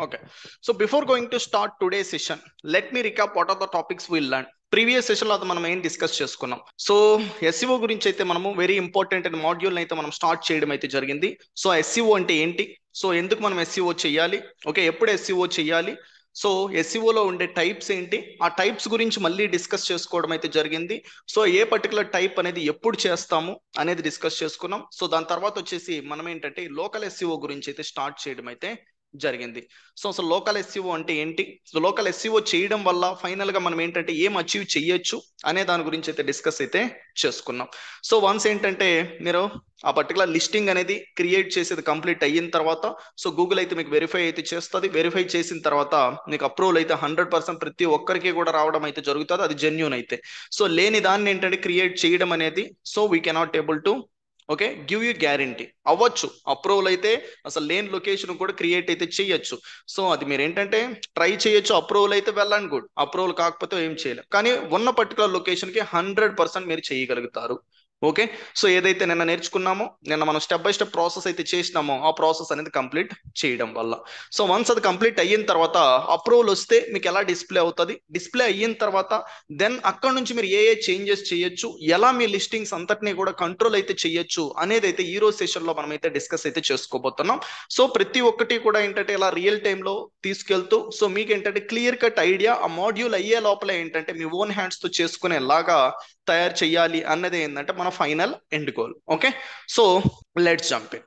Okay. So before going to start today's session, let me recap what are the topics we learned. Previous సెషన్లో అది మనం ఏం discuss చేసుకున్నాం. So SEO గురించి అయితే మనము వెరీ ఇంపార్టెంట్ అండ్ మాడ్యూల్ అయితే మనం స్టార్ట్ చేయడం అయితే జరిగింది. సో ఎస్ఈఓ అంటే ఏంటి, సో ఎందుకు మనం ఎస్ఈఓ చేయాలి, ఓకే ఎప్పుడు ఎస్ఈఓ చేయాలి, సో ఎస్ఈఓలో ఉండే టైప్స్ ఏంటి, ఆ టైప్స్ గురించి మళ్ళీ డిస్కస్ చేసుకోవడం అయితే జరిగింది. సో ఏ పర్టికులర్ టైప్ అనేది ఎప్పుడు చేస్తాము అనేది డిస్కస్ చేసుకున్నాం. సో దాని తర్వాత వచ్చేసి మనం ఏంటంటే లోకల్ ఎస్ఈఓ గురించి అయితే స్టార్ట్ చేయడం అయితే జరిగింది. సో అసలు లోకల్ ఎస్ఈఓ అంటే ఏంటి, సో లోకల్ ఎస్ఈఓ చేయడం వల్ల ఫైనల్ గా మనం ఏంటంటే ఏం అచీవ్ చేయొచ్చు అనే దాని గురించి అయితే డిస్కస్ అయితే చేసుకున్నాం. సో వన్స్ ఏంటంటే మీరు ఆ పర్టికులర్ లిస్టింగ్ అనేది క్రియేట్ చేసేది కంప్లీట్ అయిన తర్వాత, సో గూగుల్ అయితే మీకు వెరిఫై అయితే చేస్తుంది. వెరిఫై చేసిన తర్వాత మీకు అప్రూవల్ అయితే 100% ప్రతి ఒక్కరికి కూడా రావడం అయితే జరుగుతుంది, అది జెన్యూన్ అయితే. సో లేని దాన్ని ఏంటంటే క్రియేట్ చేయడం అనేది, so we cannot able to okay give you guarantee. అవ్వచ్చు అప్రూవల్ అయితే అసలు లేని లొకేషన్ కూడా క్రియేట్ అయితే చేయొచ్చు. సో అది మీరు ఏంటంటే ట్రై చేయొచ్చు, అప్రూవల్ అయితే వెల్ అండ్ గుడ్, అప్రూవల్ కాకపోతే ఏం చేయలేం, కానీ ఉన్న పర్టికులర్ లొకేషన్కి 100% మీరు చేయగలుగుతారు. ఓకే, సో ఏదైతే నిన్న నేర్చుకున్నామో, నిన్న మనం స్టెప్ బై స్టెప్ ప్రాసెస్ అయితే చేసినామో ఆ ప్రాసెస్ అనేది కంప్లీట్ చేయడం వల్ల, సో వన్స్ అది కంప్లీట్ అయిన తర్వాత అప్రూవల్ వస్తే మీకు ఎలా డిస్ప్లే అవుతుంది, డిస్ప్లే అయిన తర్వాత దెన్ అక్కడ నుంచి మీరు ఏ చేంజెస్ చేయొచ్చు, ఎలా మీ లిస్టింగ్స్ అంతటినీ కూడా కంట్రోల్ అయితే చేయొచ్చు అనేది అయితే ఈ రోజు సెషన్ లో మనం అయితే డిస్కస్ అయితే చేసుకోబోతున్నాం. సో ప్రతి ఒక్కటి కూడా ఏంటంటే ఇలా రియల్ టైంలో తీసుకెళ్తూ, సో మీకు ఏంటంటే క్లియర్ కట్ ఐడియా ఆ మాడ్యూల్ అయ్యే లోపల ఏంటంటే మీ ఓన్ హ్యాండ్స్ తో చేసుకునేలాగా తయారు చేయాలి అన్నది ఏంటంటే మన final end goal. Okay, so let's jump in.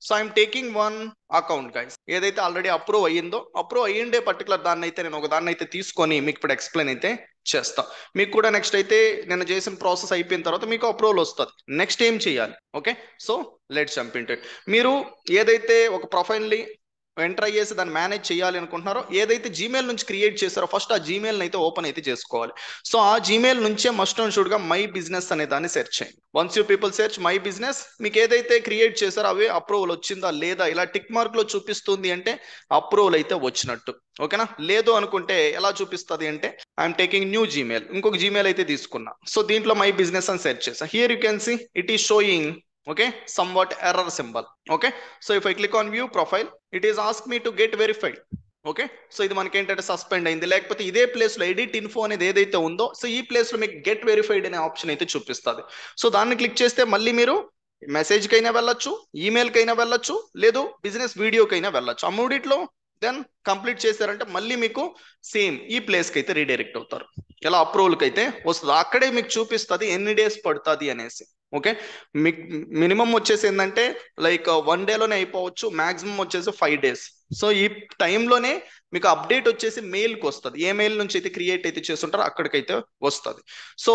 So I'm taking one account guys, ఏదైతే ఆల్రెడీ అప్రూవ్ అయ్యిందో, అప్రూవ్ అయ్యిండే పర్టికులర్ దాన్ని అయితే నేను ఒక దాన్ని అయితే తీసుకొని మీకు ఇప్పుడు ఎక్స్ప్లెయిన్ అయితే చేస్తా. మీకు కూడా నెక్స్ట్ అయితే నేను చేసిన ప్రాసెస్ అయిపోయిన తర్వాత మీకు అప్రూవల్ వస్తుంది, నెక్స్ట్ ఏం చేయాలి. Okay, so let's jump in to it. మీరు ఏదైతే ఒక ప్రొఫైల్ని ఎంటర్ అయ్యేసి దాన్ని మేనేజ్ చేయాలి అనుకుంటున్నారో, ఏదైతే జీమెయిల్ నుంచి క్రియేట్ చేశారో ఫస్ట్ ఆ జీమెయిల్ అయితే ఓపెన్ అయితే చేసుకోవాలి. సో ఆ జీమెయిల్ నుంచే మస్ట్ అండ్ షుడ్ గా మై బిజినెస్ అనే దాన్ని సెర్చ్ చేయండి. Once you people search my business, మీకు ఏదైతే క్రియేట్ చేశారో అవి అప్రూవల్ వచ్చిందా లేదా, ఇలా టిక్ మార్క్ లో చూపిస్తుంది అంటే అప్రూవల్ అయితే వచ్చినట్టు. ఓకేనా, లేదు అనుకుంటే ఎలా చూపిస్తుంది అంటే ఐఎమ్ టేకింగ్ న్యూ జీమెయిల్, ఇంకొక జీమెయిల్ అయితే తీసుకున్నా. సో దీంట్లో మై బిజినెస్ అని సెర్చ్ చేసా. Here you can see it is showing okay somewhat error symbol. Okay, so if I click on view profile, it is ask me to get verified. Okay, so ఇది మనకి ఏంటంటే suspend అయింది, లేకపోతే ఇదే place లో edit info అనేది ఏదైతే ఉందో, సో ఈ ప్లేస్ లో మీకు గెట్ వెరిఫైడ్ అనే ఆప్షన్ అయితే చూపిస్తుంది. సో దాన్ని క్లిక్ చేస్తే మళ్ళీ మీరు మెసేజ్ కైనా వెళ్ళొచ్చు, ఈమెయిల్ కైనా వెళ్ళొచ్చు, లేదు బిజినెస్ వీడియోకైనా వెళ్ళొచ్చు. ఆ మూడిట్లో దెన్ కంప్లీట్ చేశారంటే మళ్ళీ మీకు సేమ్ ఈ ప్లేస్కి అయితే రీడైరెక్ట్ అవుతారు. ఇలా అప్రూవల్కి అయితే వస్తుంది, అక్కడే మీకు చూపిస్తుంది ఎన్ని డేస్ పడుతుంది అనేసి. ఓకే, మీకు మినిమం వచ్చేసి ఏంటంటే లైక్ 1 డేలోనే అయిపోవచ్చు, మాక్సిమం వచ్చేసి 5 days. సో ఈ టైంలోనే మీకు అప్డేట్ వచ్చేసి మెయిల్కి వస్తుంది, ఏ మెయిల్ నుంచి అయితే క్రియేట్ అయితే చేస్తుంటారో అక్కడికైతే వస్తుంది. So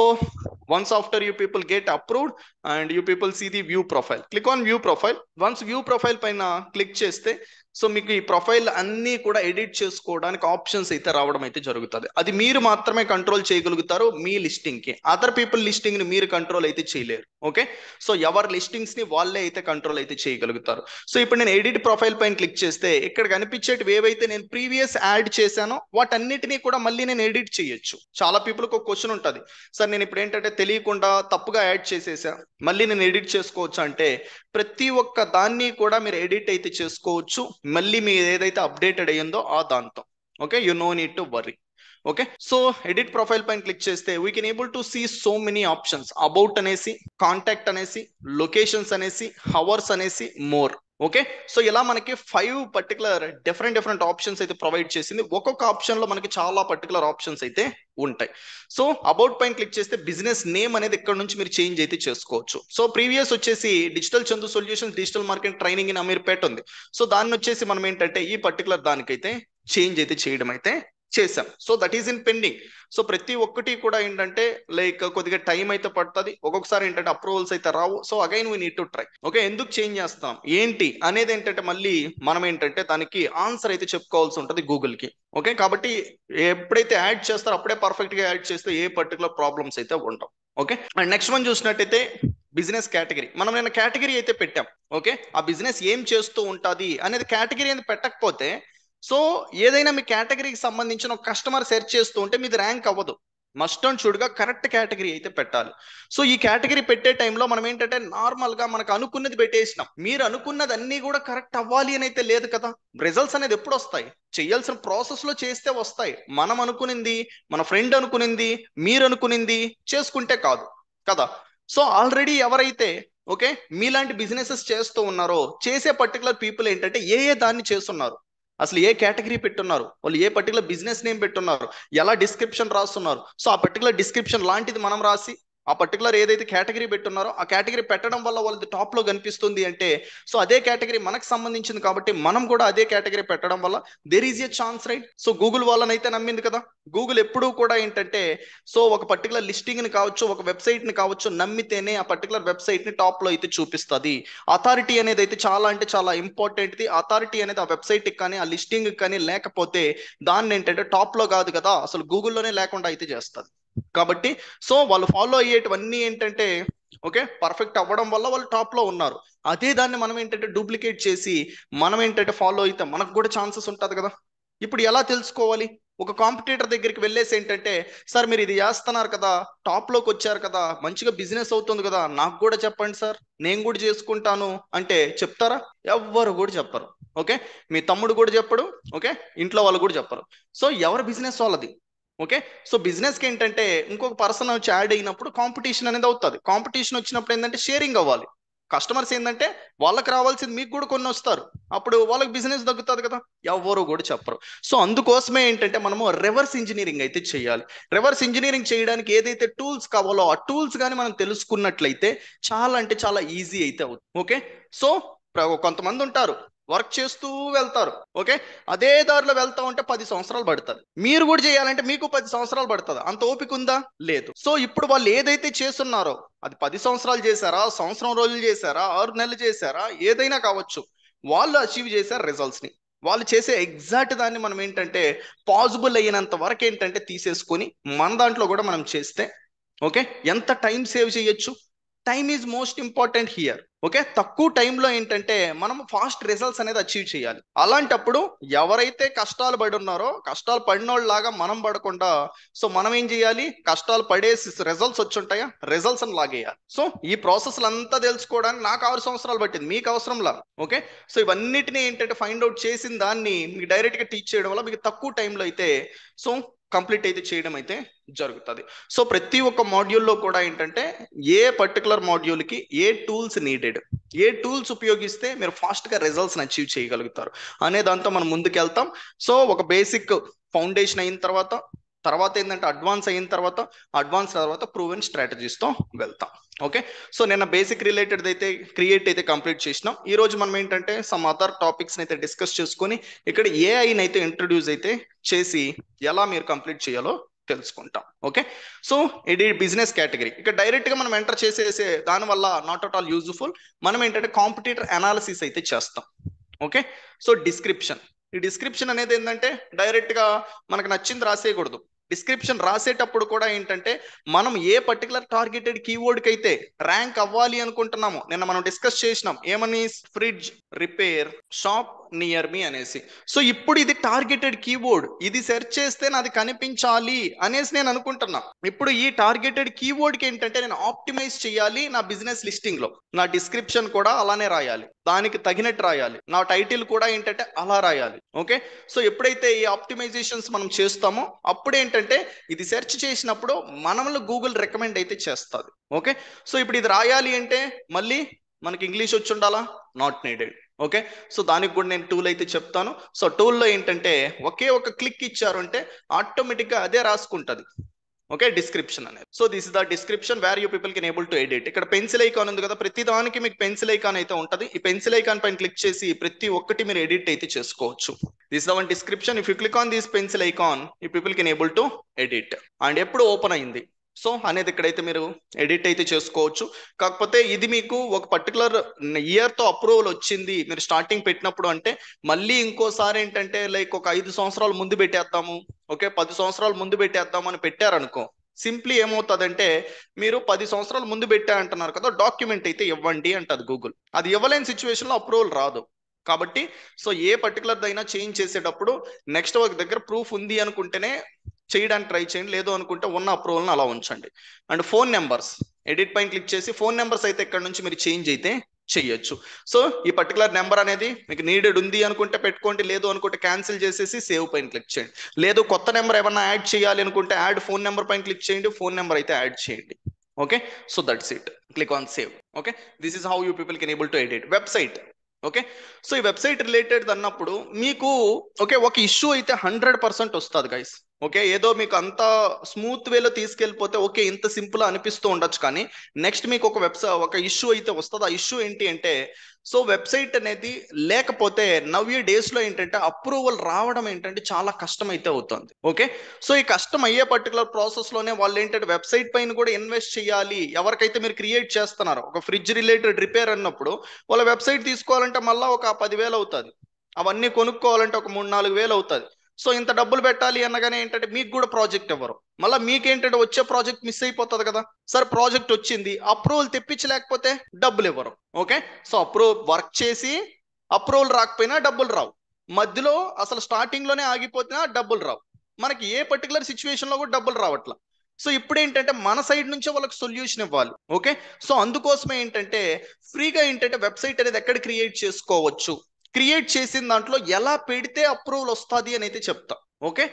once after you people get approved and you people see the view profile, click on view profile. Once view profile పైన క్లిక్ చేస్తే సో మీకు ఈ ప్రొఫైల్ అన్నీ కూడా ఎడిట్ చేసుకోవడానికి ఆప్షన్స్ అయితే రావడం అయితే జరుగుతుంది. అది మీరు మాత్రమే కంట్రోల్ చేయగలుగుతారు మీ లిస్టింగ్కి, అదర్ పీపుల్ లిస్టింగ్ని మీరు కంట్రోల్ అయితే చేయలేరు. ఓకే, సో ఎవరి లిస్టింగ్స్ని వాళ్ళే అయితే కంట్రోల్ అయితే చేయగలుగుతారు. సో ఇప్పుడు నేను ఎడిట్ ప్రొఫైల్ పైన క్లిక్ చేస్తే ఇక్కడ కనిపించేటివి ఏవైతే నేను ప్రీవియస్ యాడ్ చేశానో వాటన్నిటినీ కూడా మళ్ళీ నేను ఎడిట్ చేయొచ్చు. చాలా పీపుల్కి ఒక క్వశ్చన్ ఉంటుంది, సార్ నేను ఇప్పుడు ఏంటంటే తెలియకుండా తప్పుగా యాడ్ చేసేసా, మళ్ళీ నేను ఎడిట్ చేసుకోవచ్చు అంటే ప్రతి ఒక్క దాన్ని కూడా మీరు ఎడిట్ అయితే చేసుకోవచ్చు, మళ్ళీ మీరు ఏదైతే అప్డేటెడ్ అయ్యిందో ఆ దాంతో. Okay, you no need to worry. Okay, so edit profile పైన క్లిక్ చేస్తే we can able to see so many options, about అనేసి, కాంటాక్ట్ అనేసి, లొకేషన్స్ అనేసి, హవర్స్ అనేసి, మోర్. ఓకే, సో ఇలా మనకి 5 పర్టికులర్ డిఫరెంట్ ఆప్షన్స్ అయితే ప్రొవైడ్ చేసింది. ఒక్కొక్క ఆప్షన్ లో మనకి చాలా పర్టికులర్ ఆప్షన్స్ అయితే ఉంటాయి. సో అబౌట్ పైన క్లిక్ చేస్తే బిజినెస్ నేమ్ అనేది ఇక్కడ నుంచి మీరు చేంజ్ అయితే చేసుకోవచ్చు. సో ప్రీవియస్ వచ్చేసి digital Chandu solutions digital market training in Ameerpet ఉంది. సో దాన్ని వచ్చేసి మనం ఏంటంటే ఈ పర్టికులర్ దానికైతే చేంజ్ అయితే చేయడం అయితే చేసాం. So that is in pending. So ప్రతి ఒక్కటి కూడా ఏంటంటే లైక్ కొద్దిగా టైం అయితే పడుతుంది, ఒక్కొక్కసారి ఏంటంటే అప్రూవల్స్ అయితే రావు. So again we need to try. Okay, ఎందుకు చేంజ్ చేస్తాం ఏంటి అనేది ఏంటంటే మళ్ళీ మనం ఏంటంటే దానికి ఆన్సర్ అయితే చెప్పుకోవాల్సి ఉంటుంది గూగుల్కి. ఓకే, కాబట్టి ఎప్పుడైతే యాడ్ చేస్తారో అప్పుడే పర్ఫెక్ట్ గా యాడ్ చేస్తే ఏ పర్టికులర్ ప్రాబ్లమ్స్ అయితే ఉండవు. ఓకే, అండ్ నెక్స్ట్ వన్ చూసినట్టయితే బిజినెస్ కేటగిరీ. మనం నేను కేటగిరీ అయితే పెట్టాం. ఓకే, ఆ బిజినెస్ ఏం చేస్తూ ఉంటుంది అనేది కేటగిరీ అనేది పెట్టకపోతే, సో ఏదైనా మీ కేటగిరీకి సంబంధించిన ఒక కస్టమర్ సెర్చ్ చేస్తూ ఉంటే మీది ర్యాంక్ అవ్వదు. మస్ట్ అండ్ షుడ్ గా కరెక్ట్ కేటగిరీ అయితే పెట్టాలి. సో ఈ కేటగిరీ పెట్టే టైంలో మనం ఏంటంటే నార్మల్ గా మనకు అనుకున్నది పెట్టేసినాం. మీరు అనుకున్నది అన్ని కూడా కరెక్ట్ అవ్వాలి అని అయితే లేదు కదా. రిజల్ట్స్ అనేది ఎప్పుడు వస్తాయి? చేయాల్సిన ప్రాసెస్ లో చేస్తే వస్తాయి. మనం అనుకునింది, మన ఫ్రెండ్ అనుకునింది, మీరు అనుకునింది చేసుకుంటే కాదు కదా. సో ఆల్రెడీ ఎవరైతే ఓకే మీలాంటి బిజినెసెస్ చేస్తూ ఉన్నారో, చేసే పర్టికులర్ పీపుల్ ఏంటంటే ఏ దాన్ని చేస్తున్నారు, అసలు ఏ కేటగిరీ పెట్టున్నారు, వాళ్ళు ఏ పర్టికులర్ బిజినెస్ నేమ్ పెట్టున్నారు, ఎలా డిస్క్రిప్షన్ రాస్తున్నారు. సో ఆ పర్టికులర్ డిస్క్రిప్షన్ లాంటిది మనం రాసి ఆ పర్టికులర్ ఏదైతే కేటగిరీ పెట్టున్నారో ఆ కేటగిరీ పెట్టడం వల్ల వాళ్ళది టాప్ లో కనిపిస్తుంది అంటే, సో అదే కేటగిరీ మనకు సంబంధించింది కాబట్టి మనం కూడా అదే కేటగిరీ పెట్టడం వల్ల there is a chance, right. So Google వాళ్ళనైతే నమ్మింది కదా. గూగుల్ ఎప్పుడూ కూడా ఏంటంటే సో ఒక పర్టికులర్ లిస్టింగ్ ని కావచ్చు, ఒక వెబ్సైట్ ని కావచ్చు, నమ్మితేనే ఆ పర్టికులర్ వెబ్సైట్ ని టాప్ లో అయితే చూపిస్తుంది. అథారిటీ అనేది అయితే చాలా అంటే చాలా ఇంపార్టెంట్ది. అథారిటీ అనేది ఆ వెబ్సైట్ కి కానీ ఆ లిస్టింగ్ కానీ లేకపోతే దాన్ని ఏంటంటే టాప్ లో కాదు కదా, అసలు గూగుల్లోనే లేకుండా అయితే చేస్తుంది. కాబట్టి సో వాళ్ళు ఫాలో అయ్యేటివన్నీ ఏంటంటే ఓకే పర్ఫెక్ట్ అవ్వడం వల్ల వాళ్ళు టాప్ లో ఉన్నారు. అదే దాన్ని మనం ఏంటంటే డూప్లికేట్ చేసి మనం ఏంటంటే ఫాలో అయితే మనకు కూడా ఛాన్సెస్ ఉంటుంది కదా. ఇప్పుడు ఎలా తెలుసుకోవాలి? ఒక కాంపిటీటర్ దగ్గరికి వెళ్ళేసి ఏంటంటే, సార్ మీరు ఇది చేస్తున్నారు కదా, టాప్ లోకి వచ్చారు కదా, మంచిగా బిజినెస్ అవుతుంది కదా, నాకు కూడా చెప్పండి సార్, నేను కూడా చేసుకుంటాను అంటే చెప్తారా? ఎవ్వరు కూడా చెప్పరు. ఓకే మీ తమ్ముడు కూడా చెప్పడు, ఓకే ఇంట్లో వాళ్ళు కూడా చెప్పరు. సో ఎవరి బిజినెస్ వాళ్ళది. ఓకే సో బిజినెస్ కి ఏంటంటే ఇంకొక పర్సన్ వచ్చి యాడ్ అయినప్పుడు కాంపిటీషన్ అనేది అవుతుంది. కాంపిటీషన్ వచ్చినప్పుడు ఏంటంటే షేరింగ్ అవ్వాలి. కస్టమర్స్ ఏంటంటే వాళ్ళకి రావాల్సింది మీకు కూడా కొన్ని వస్తారు, అప్పుడు వాళ్ళకి బిజినెస్ తగ్గుతుంది కదా. ఎవరు కూడా చెప్పరు. సో అందుకోసమే ఏంటంటే మనము రివర్స్ ఇంజనీరింగ్ అయితే చేయాలి. రివర్స్ ఇంజనీరింగ్ చేయడానికి ఏదైతే టూల్స్ కావాలో ఆ టూల్స్ కానీ మనం తెలుసుకున్నట్లయితే చాలా అంటే చాలా ఈజీ అయితే అవుతుంది. ఓకే సో కొంతమంది ఉంటారు వర్క్ చేస్తూ వెళ్తారు, ఓకే అదే దారిలో వెళ్తా ఉంటే 10 సంవత్సరాలు పడుతుంది. మీరు కూడా చేయాలంటే మీకు 10 సంవత్సరాలు పడుతుంది. అంత ఓపిక ఉందా? లేదు. సో ఇప్పుడు వాళ్ళు ఏదైతే చేస్తున్నారో అది 10 సంవత్సరాలు చేశారా, సంవత్సరం రోజులు చేశారా, 6 నెలలు చేశారా, ఏదైనా కావచ్చు, వాళ్ళు అచీవ్ చేశారు రిజల్ట్స్ ని. వాళ్ళు చేసే ఎగ్జాక్ట్ దాన్ని మనం ఏంటంటే పాసిబుల్ అయినంత వరకు ఏంటంటే తీసేసుకొని మన దాంట్లో కూడా మనం చేస్తే ఓకే ఎంత టైం సేవ్ చేయొచ్చు. Time is most important here. Okay తక్కువ టైంలో ఏంటంటే మనం ఫాస్ట్ రిజల్ట్స్ అనేది అచీవ్ చేయాలి. అలాంటప్పుడు ఎవరైతే కష్టాలు పడి ఉన్నారో కష్టాలు పడినోళ్ళలాగా మనం పడకుండా సో మనం ఏం చేయాలి, కష్టాలు పడేసి రిజల్ట్స్ వచ్చి ఉంటాయా, రిజల్ట్స్ అని లాగేయాలి. సో ఈ ప్రాసెస్ అంతా తెలుసుకోవడానికి నాకు 6 సంవత్సరాలు పట్టింది, మీకు అవసరంలా. ఓకే సో ఇవన్నిటిని ఏంటంటే ఫైండ్ అవుట్ చేసిన దాన్ని మీకు డైరెక్ట్ గా టీచ్ చేయడం వల్ల మీకు తక్కువ టైంలో అయితే సో కంప్లీట్ అయితే చేయడం అయితే జరుగుతుంది. సో ప్రతి ఒక్క మాడ్యూల్లో కూడా ఏంటంటే ఏ పర్టికులర్ మాడ్యూల్కి ఏ టూల్స్ నీడెడ్, ఏ టూల్స్ ఉపయోగిస్తే మీరు ఫాస్ట్గా రిజల్ట్స్ని అచీవ్ చేయగలుగుతారు అనే దాంతో మనం ముందుకు వెళ్తాం. సో ఒక బేసిక్ ఫౌండేషన్ అయిన తర్వాత ఏంటంటే అడ్వాన్స్ అయిన తర్వాత ప్రూవెన్ స్ట్రాటజీస్తో వెళ్తాం. ఓకే సో నిన్న బేసిక్ రిలేటెడ్ అయితే క్రియేట్ అయితే కంప్లీట్ చేసినాం. ఈ రోజు మనం ఏంటంటే సమ్ అదర్ టాపిక్స్ అయితే డిస్కస్ చేసుకొని ఇక్కడ ఏఐని అయితే ఇంట్రడ్యూస్ అయితే చేసి ఎలా మీరు కంప్లీట్ చేయాలో తెలుసుకుంటాం. ఓకే సో ఇది బిజినెస్ కేటగిరీ. ఇక్కడ డైరెక్ట్ గా మనం ఎంటర్ చేసేసే దానివల్ల నాట్ అట్ ఆల్ యూజ్ఫుల్. మనం ఏంటంటే కాంపిటీటర్ అనాలిసిస్ అయితే చేస్తాం. ఓకే సో ఈ డిస్క్రిప్షన్ అనేది ఏంటంటే డైరెక్ట్ గా మనకు నచ్చింది రాసేయకూడదు. డిస్క్రిప్షన్ రాసేటప్పుడు కూడా ఏంటంటే మనం ఏ పర్టికులర్ టార్గెటెడ్ కీవర్డ్కి అయితే ర్యాంక్ అవ్వాలి అనుకుంటున్నామో, నిన్న మనం డిస్కస్ చేసినాం ఏమని, ఫ్రిడ్జ్ రిపేర్ షాప్ నియర్ మీ అనేసి. సో ఇప్పుడు ఇది టార్గెటెడ్ కీవర్డ్, ఇది సెర్చ్ చేస్తే నాది కనిపించాలి అనేసి నేను అనుకుంటున్నా. ఇప్పుడు ఈ టార్గెటెడ్ కీవర్డ్కి ఏంటంటే నేను ఆప్టిమైజ్ చేయాలి నా బిజినెస్ లిస్టింగ్ లో. నా డిస్క్రిప్షన్ కూడా అలానే రాయాలి, దానికి తగినట్టు రాయాలి, నా టైటిల్ కూడా ఏంటంటే అలా రాయాలి. ఓకే సో ఎప్పుడైతే ఈ ఆప్టిమైజేషన్స్ మనం చేస్తామో అప్పుడు ఏంటంటే ఇది సెర్చ్ చేసినప్పుడు మనల్ని గూగుల్ రికమెండ్ అయితే చేస్తుంది. ఓకే సో ఇప్పుడు ఇది రాయాలి అంటే మళ్ళీ మనకి ఇంగ్లీష్ వచ్చి ఉండాలా, నాట్ నీడెడ్. ఓకే సో దానికి కూడా నేను టూల్ అయితే చెప్తాను. సో టూల్లో ఏంటంటే ఒకే ఒక క్లిక్ ఇచ్చారు అంటే ఆటోమేటిక్గా అదే రాసుకుంటుంది. ఓకే డిస్క్రిప్షన్ అనేది. So this is the description where you people can able to edit. ఇక్కడ పెన్సిల్ ఐకాన్ ఉంది కదా, ప్రతి దానికి మీకు పెన్సిల్ ఐకాన్ అయితే ఉంటుంది. ఈ పెన్సిల్ ఐకాన్ పైన క్లిక్ చేసి ప్రతి ఒక్కటి మీరు ఎడిట్ అయితే చేసుకోవచ్చు. This the one description. If you click on this pencil icon you people can able to edit. And ఎప్పుడు ఓపెన్ అయింది సో అనేది ఇక్కడైతే మీరు ఎడిట్ అయితే చేసుకోవచ్చు. కాకపోతే ఇది మీకు ఒక పర్టికులర్ ఇయర్తో అప్రూవల్ వచ్చింది మీరు స్టార్టింగ్ పెట్టినప్పుడు అంటే మళ్ళీ ఇంకోసారి ఏంటంటే లైక్ ఒక 5 సంవత్సరాలు ముందు పెట్టేద్దాము, ఓకే 10 సంవత్సరాలు ముందు పెట్టేద్దాము అని పెట్టారనుకో, సింప్లీ ఏమవుతుందంటే మీరు 10 సంవత్సరాలు ముందు పెట్టా అంటున్నారు కదా, డాక్యుమెంట్ అయితే ఇవ్వండి అంటది గూగుల్. అది ఇవ్వలేని సిచ్యువేషన్లో అప్రూవల్ రాదు. కాబట్టి సో ఏ పర్టికులర్ దైనా చేంజ్ చేసేటప్పుడు నెక్స్ట్ ఒక దగ్గర ప్రూఫ్ ఉంది అనుకుంటేనే చేయడానికి ట్రై చేయండి, లేదు అనుకుంటే ఉన్న అప్రూవల్ని అలా ఉంచండి. అండ్ ఫోన్ నెంబర్స్ ఎడిట్ పైన క్లిక్ చేసి ఫోన్ నెంబర్స్ అయితే ఇక్కడ నుంచి మీరు చేంజ్ అయితే చెయ్యొచ్చు. సో ఈ పర్టికులర్ నెంబర్ అనేది మీకు నీడెడ్ ఉంది అనుకుంటే పెట్టుకోండి, లేదు అనుకుంటే క్యాన్సిల్ చేసేసి సేవ్ పైన క్లిక్ చేయండి. లేదు కొత్త నెంబర్ ఏమన్నా యాడ్ చేయాలి అనుకుంటే యాడ్ ఫోన్ నెంబర్ పైన క్లిక్ చేయండి, ఫోన్ నెంబర్ అయితే యాడ్ చేయండి. Okay, so that's it. Click on save. Okay, this is how you people can able to edit website. Okay, so ఈ వెబ్సైట్ రిలేటెడ్ అన్నప్పుడు మీకు ఓకే ఒక ఇష్యూ అయితే 100% వస్తుంది గైస్. ఓకే, ఏదో మీకు అంత స్మూత్ వేలో తీసుకెళ్ళిపోతే ఓకే ఇంత సింపుల్ అనిపిస్తూ ఉండొచ్చు, కానీ నెక్స్ట్ మీకు ఒక ఇష్యూ అయితే వస్తుంది. ఆ ఇష్యూ ఏంటి అంటే, సో వెబ్సైట్ అనేది లేకపోతే నవ్య డేస్ లో ఏంటంటే అప్రూవల్ రావడం ఏంటంటే చాలా కష్టం అయితే అవుతుంది. ఓకే, సో ఈ కష్టం అయ్యే పర్టికులర్ ప్రాసెస్ లోనే వాళ్ళు ఏంటంటే వెబ్సైట్ పైన కూడా ఇన్వెస్ట్ చేయాలి. ఎవరికైతే మీరు క్రియేట్ చేస్తున్నారో ఒక ఫ్రిడ్జ్ రిలేటెడ్ రిపేర్ అన్నప్పుడు వాళ్ళ వెబ్సైట్ తీసుకోవాలంటే మళ్ళీ ఒక 10,000 అవుతుంది, అవన్నీ కొనుక్కోవాలంటే ఒక 3-4 వేలు అవుతుంది. సో ఇంత డబ్బులు పెట్టాలి అనగానే ఏంటంటే మీకు కూడా ప్రాజెక్ట్ ఇవ్వరు, మళ్ళీ మీకేంటంటే వచ్చే ప్రాజెక్ట్ మిస్ అయిపోతుంది కదా. సరే ప్రాజెక్ట్ వచ్చింది, అప్రూవల్ తెప్పించలేకపోతే డబ్బులు ఇవ్వరు. ఓకే, సో వర్క్ చేసి అప్రూవల్ రాకపోయినా డబ్బులు రావు, మధ్యలో అసలు స్టార్టింగ్ లోనే ఆగిపోతున్నా డబ్బులు రావు, మనకి ఏ పర్టికులర్ సిచ్యువేషన్ లో కూడా డబ్బులు రావట్లా. సో ఇప్పుడు ఏంటంటే మన సైడ్ నుంచే వాళ్ళకి సొల్యూషన్ ఇవ్వాలి. ఓకే, సో అందుకోసమే ఏంటంటే ఫ్రీగా ఏంటంటే వెబ్సైట్ అనేది ఎక్కడ క్రియేట్ చేసుకోవచ్చు, క్రియేట్ చేసిన దాంట్లో ఎలా పెడితే అప్రూవల్ వస్తుంది అని అయితే చెప్తా. ఓకే,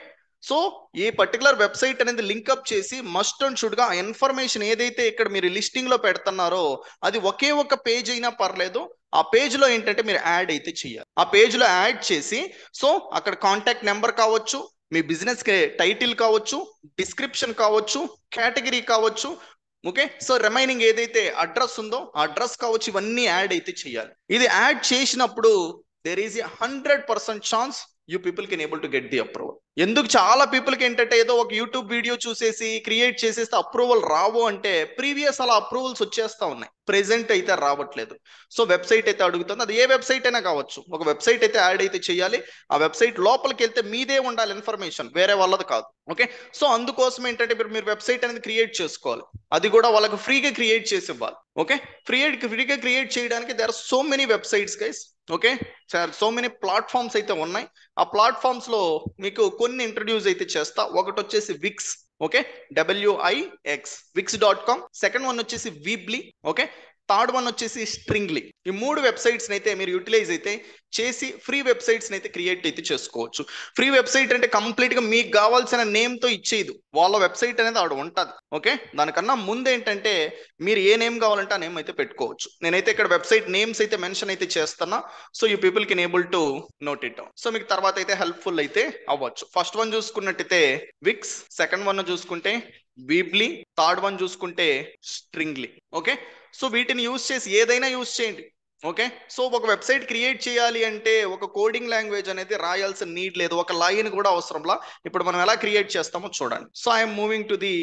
సో ఈ పర్టికులర్ వెబ్సైట్ అనేది లింక్అప్ చేసి మస్ట్ అండ్ షుడ్ గా ఆ ఇన్ఫర్మేషన్ ఏదైతే ఇక్కడ మీరు లిస్టింగ్ లో పెడుతున్నారో అది ఒకే ఒక పేజ్ అయినా పర్లేదు, ఆ పేజ్ లో ఏంటంటే మీరు యాడ్ అయితే చేయాలి. ఆ పేజ్ లో యాడ్ చేసి సో అక్కడ కాంటాక్ట్ నెంబర్ కావచ్చు, మీ బిజినెస్ టైటిల్ కావచ్చు, డిస్క్రిప్షన్ కావచ్చు, కేటగిరీ కావచ్చు. ఓకే, సో రిమైనింగ్ ఏదైతే అడ్రస్ ఉందో ఆ అడ్రస్ కావచ్చు, ఇవన్నీ యాడ్ అయితే చేయాలి. ఇది యాడ్ చేసినప్పుడు there is a 100% chance you people can able to get the approval. ఎందుకు చాలా పీపుల్కి ఏంటంటే ఏదో ఒక యూట్యూబ్ వీడియో చూసేసి క్రియేట్ చేసేస్తే అప్రూవల్ రావు అంటే ప్రీవియస్ అలా అప్రూవల్స్ వచ్చేస్తా ఉన్నాయి, ప్రెసెంట్ అయితే రావట్లేదు. సో వెబ్సైట్ అయితే అడుగుతుంది, అది ఏ వెబ్సైట్ అయినా కావచ్చు, ఒక వెబ్సైట్ అయితే యాడ్ అయితే చేయాలి. ఆ వెబ్సైట్ లోపలికి వెళ్తే మీదే ఉండాలి ఇన్ఫర్మేషన్, వేరే వాళ్ళది కాదు. ఓకే, సో అందుకోసం ఏంటంటే మీరు వెబ్సైట్ అనేది క్రియేట్ చేసుకోవాలి, అది కూడా వాళ్ళకి ఫ్రీగా క్రియేట్ చేసి ఇవ్వాలి. ఓకే, ఫ్రీగా క్రియేట్ చేయడానికి there are so many websites guys. Okay, so many platforms అయితే ఉన్నాయి. ఆ ప్లాట్ఫామ్స్ లో మీకు కొన్ని ఇంట్రడ్యూస్ అయితే చేస్తా. ఒకటి వచ్చేసి Wix, okay, WIX wix.com. Second one వచ్చేసి వీబ్లీ. ఓకే, థర్డ్ వన్ వచ్చేసి స్ట్రింగ్లీ. ఈ 3 వెబ్సైట్స్ అయితే మీరు యూటిలైజ్ అయితే చేసి ఫ్రీ వెబ్సైట్స్ అయితే క్రియేట్ అయితే చేసుకోవచ్చు. ఫ్రీ వెబ్సైట్ అంటే కంప్లీట్ గా మీకు కావాల్సిన నేమ్ తో ఇచ్చేది, వాళ్ళ వెబ్సైట్ అనేది ఆవిడ ఉంటుంది. ఓకే, దానికన్నా ముందు ఏంటంటే మీరు ఏ నేమ్ కావాలంటే ఆ నేమ్ అయితే పెట్టుకోవచ్చు. నేనైతే ఇక్కడ వెబ్సైట్ నేమ్స్ అయితే మెన్షన్ అయితే చేస్తున్నా, so you people can able to note it down. So మీకు తర్వాత అయితే హెల్ప్ఫుల్ అయితే అవ్వచ్చు. ఫస్ట్ వన్ చూసుకున్నట్టయితే విక్స్, సెకండ్ వన్ చూసుకుంటే వీబ్లీ, థర్డ్ వన్ చూసుకుంటే స్ట్రింగ్లీ. ఓకే, సో వీటిని యూజ్ చేసి ఏదైనా యూజ్ చేయండి. ఓకే, సో ఒక వెబ్సైట్ క్రియేట్ చేయాలి అంటే ఒక కోడింగ్ లాంగ్వేజ్ అనేది రాయాల్సిన నీడ్ లేదు, ఒక లైన్ కూడా అవసరంలా. ఇప్పుడు మనం ఎలా క్రియేట్ చేస్తామో చూడండి. So I'm moving to the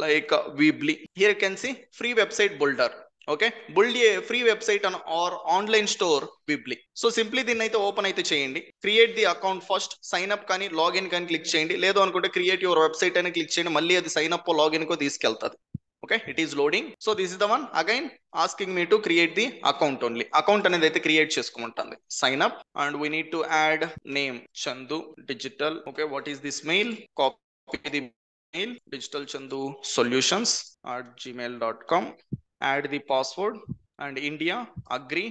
like Weebly. Here you can see free website builder. Okay, build a free website or online store Weebly. So simply దీన్ని అయితే ఓపెన్ అయితే చేయండి. Create the account first, sign up కానీ login కానీ click చేయండి, లేదు అనుకుంటే create your website అని క్లిక్ చేయండి, మళ్ళీ అది సైన్ అప్ లాగిన్ కో తీసుకెళ్తుంది. Okay, it is loading. So this is the one again asking me to create the account only. Account అనేది అయితే create చేసుకోమంటుంది. Sign up and we need to add name Chandu Digital. Okay, what is this mail? Copy the mail digitalchandusolutions@gmail.com. Add the password and India, agree,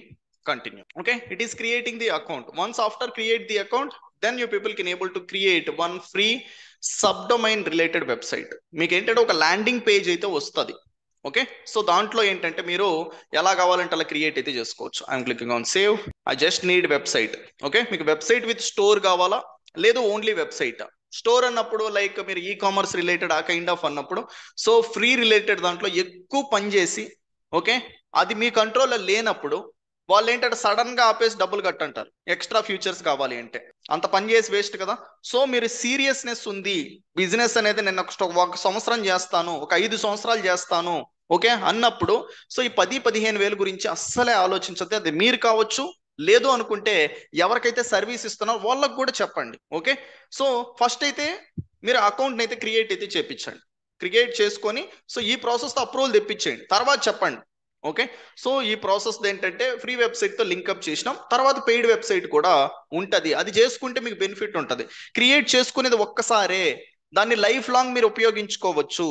continue. Okay, it is creating the account. Once after create the account, then you people can able to create one free subdomain related website. మీకు ఏంటంటే ఒక landing page అయితే వస్తుంది. Okay, so దాంట్లో ఏంటంటే మీరు ఎలా కావాలంటే అలా క్రియేట్ అయితే చేసుకోవచ్చు. I'm clicking on save. I just need website. Okay, మీకు వెబ్సైట్ విత్ స్టోర్ కావాలా, లేదు ఓన్లీ వెబ్సైట్. స్టోర్ అన్నప్పుడు లైక్ మీరు ఈ కామర్స్ రిలేటెడ్ ఆ కైండ్ ఆఫ్ అన్నప్పుడు సో ఫ్రీ రిలేటెడ్ దాంట్లో ఎక్కువ పనిచేసి ఓకే అది మీ కంట్రోల్లో లేనప్పుడు వాళ్ళు ఏంటంటే సడన్ గా ఆపేసి డబ్బులు కట్టంటారు, ఎక్స్ట్రా ఫ్యూచర్స్ కావాలి అంటే. అంత పని చేసి వేస్ట్ కదా. సో మీరు సీరియస్నెస్ ఉంది, బిజినెస్ అనేది నేను ఒక సంవత్సరం చేస్తాను, ఒక 5 సంవత్సరాలు చేస్తాను ఓకే అన్నప్పుడు సో ఈ 10-15 వేలు గురించి అస్సలే ఆలోచించద్దు. అది మీరు కావచ్చు, లేదు అనుకుంటే ఎవరికైతే సర్వీస్ ఇస్తున్నారో వాళ్ళకు కూడా చెప్పండి. ఓకే, సో ఫస్ట్ అయితే మీరు అకౌంట్ అయితే క్రియేట్ అయితే చేయించండి. క్రియేట్ చేసుకొని సో ఈ ప్రాసెస్ తో అప్రూవల్ తెప్పించేయండి, తర్వాత చెప్పండి. ఓకే, సో ఈ ప్రాసెస్ ఏంటంటే ఫ్రీ వెబ్సైట్ తో లింక్అప్ చేసినాం, తర్వాత పెయిడ్ వెబ్సైట్ కూడా ఉంటది. అది చేసుకుంటే మీకు బెనిఫిట్ ఉంటది. క్రియేట్ చేసుకునేది ఒక్కసారే, దాన్ని లైఫ్ లాంగ్ మీరు ఉపయోగించుకోవచ్చు,